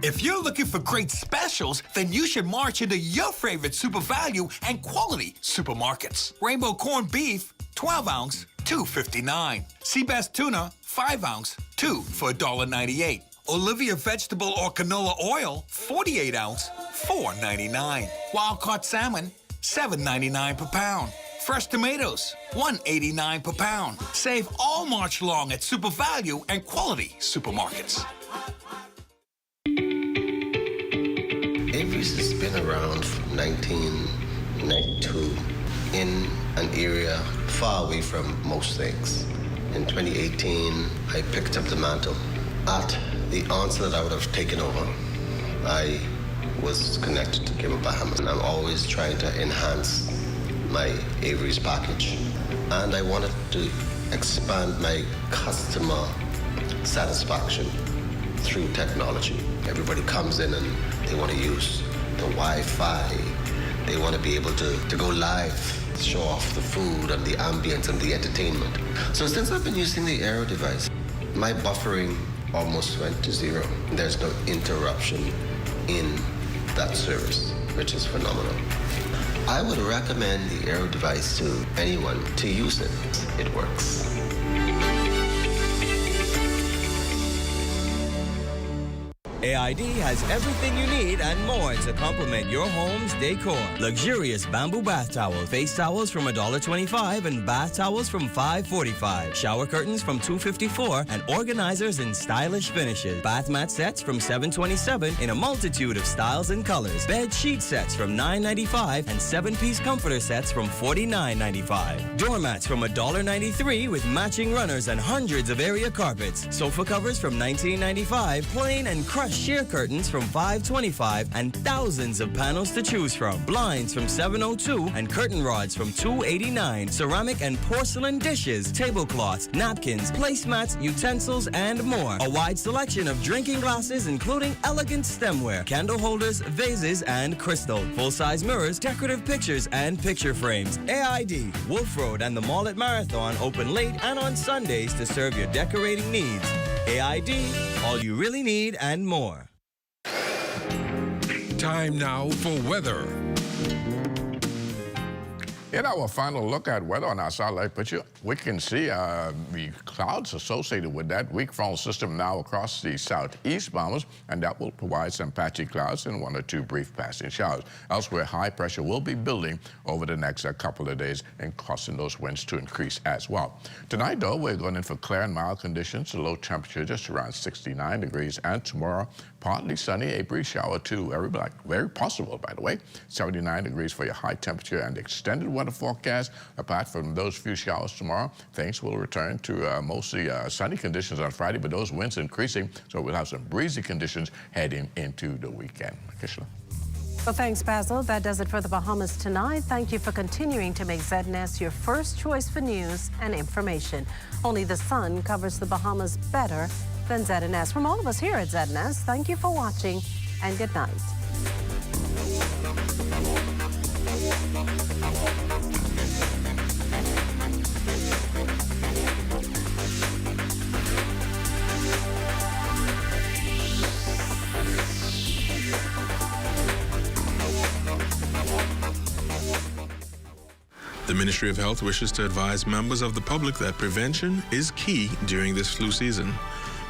Speaker 16: If you're looking for great specials, then you should march into your favorite super value and quality supermarkets. Rainbow corned beef, 12 ounce, $2.59. Seabass tuna, 5 ounce, 2 for $1.98. Olivia vegetable or canola oil, 48 ounce, $4.99. Wild caught salmon, $7.99 per pound. Fresh tomatoes, $1.89 per pound. Save all March long at Super Value and Quality Supermarkets.
Speaker 6: Avery's has been around from 1992 in an area far away from most things. In 2018, I picked up the mantle. At the onset that I would have taken over, I was connected to Give Bahamas, and I'm always trying to enhance my Avery's package. And I wanted to expand my customer satisfaction through technology. Everybody comes in and they want to use the Wi-Fi. They want to be able to go live, show off the food and the ambience and the entertainment. So since I've been using the Aero device, my buffering almost went to zero. There's no interruption in that service, which is phenomenal. I would recommend the Aero device to anyone to use it. It works.
Speaker 19: AID has everything you need and more to complement your home's decor. Luxurious bamboo bath towels, face towels from $1.25 and bath towels from $5.45. Shower curtains from $2.54 and organizers in stylish finishes. Bath mat sets from $7.27 in a multitude of styles and colors. Bed sheet sets from $9.95 and 7-piece comforter sets from $49.95. Doormats from $1.93 with matching runners and hundreds of area carpets. Sofa covers from $19.95, plain and crushed plus sheer curtains from $525 and thousands of panels to choose from. Blinds from $702 and curtain rods from $289. Ceramic and porcelain dishes, tablecloths, napkins, placemats, utensils, and more. A wide selection of drinking glasses, including elegant stemware, candle holders, vases, and crystal. Full-size mirrors, decorative pictures, and picture frames. AID, Wolf Road, and the Mall at Marathon open late and on Sundays to serve your decorating needs. AID, all you really need and more.
Speaker 17: Time now for weather.
Speaker 2: In our final look at weather on our satellite picture, we can see the clouds associated with that weak front system now across the southeast Bahamas, and that will provide some patchy clouds and 1 or 2 brief passing showers. Elsewhere, high pressure will be building over the next couple of days and causing those winds to increase as well. Tonight, though, we're going in for clear and mild conditions, a low temperature just around 69 degrees, and tomorrow, partly sunny, a brief shower too, very possible, by the way. 79 degrees for your high temperature and extended weather forecast. Apart from those few showers tomorrow, things will return to mostly sunny conditions on Friday, but those winds increasing, so we'll have some breezy conditions heading into the weekend. Kishla.
Speaker 29: Well, thanks, Basil. That does it for the Bahamas tonight. Thank you for continuing to make ZNS your first choice for news and information. Only the sun covers the Bahamas better than ZNS. From all of us here at ZNS, thank you for watching and good night.
Speaker 8: The Ministry of Health wishes to advise members of the public that prevention is key during this flu season.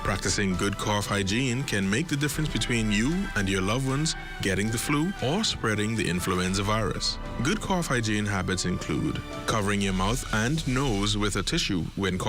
Speaker 8: Practicing good cough hygiene can make the difference between you and your loved ones getting the flu or spreading the influenza virus. Good cough hygiene habits include covering your mouth and nose with a tissue when coughing.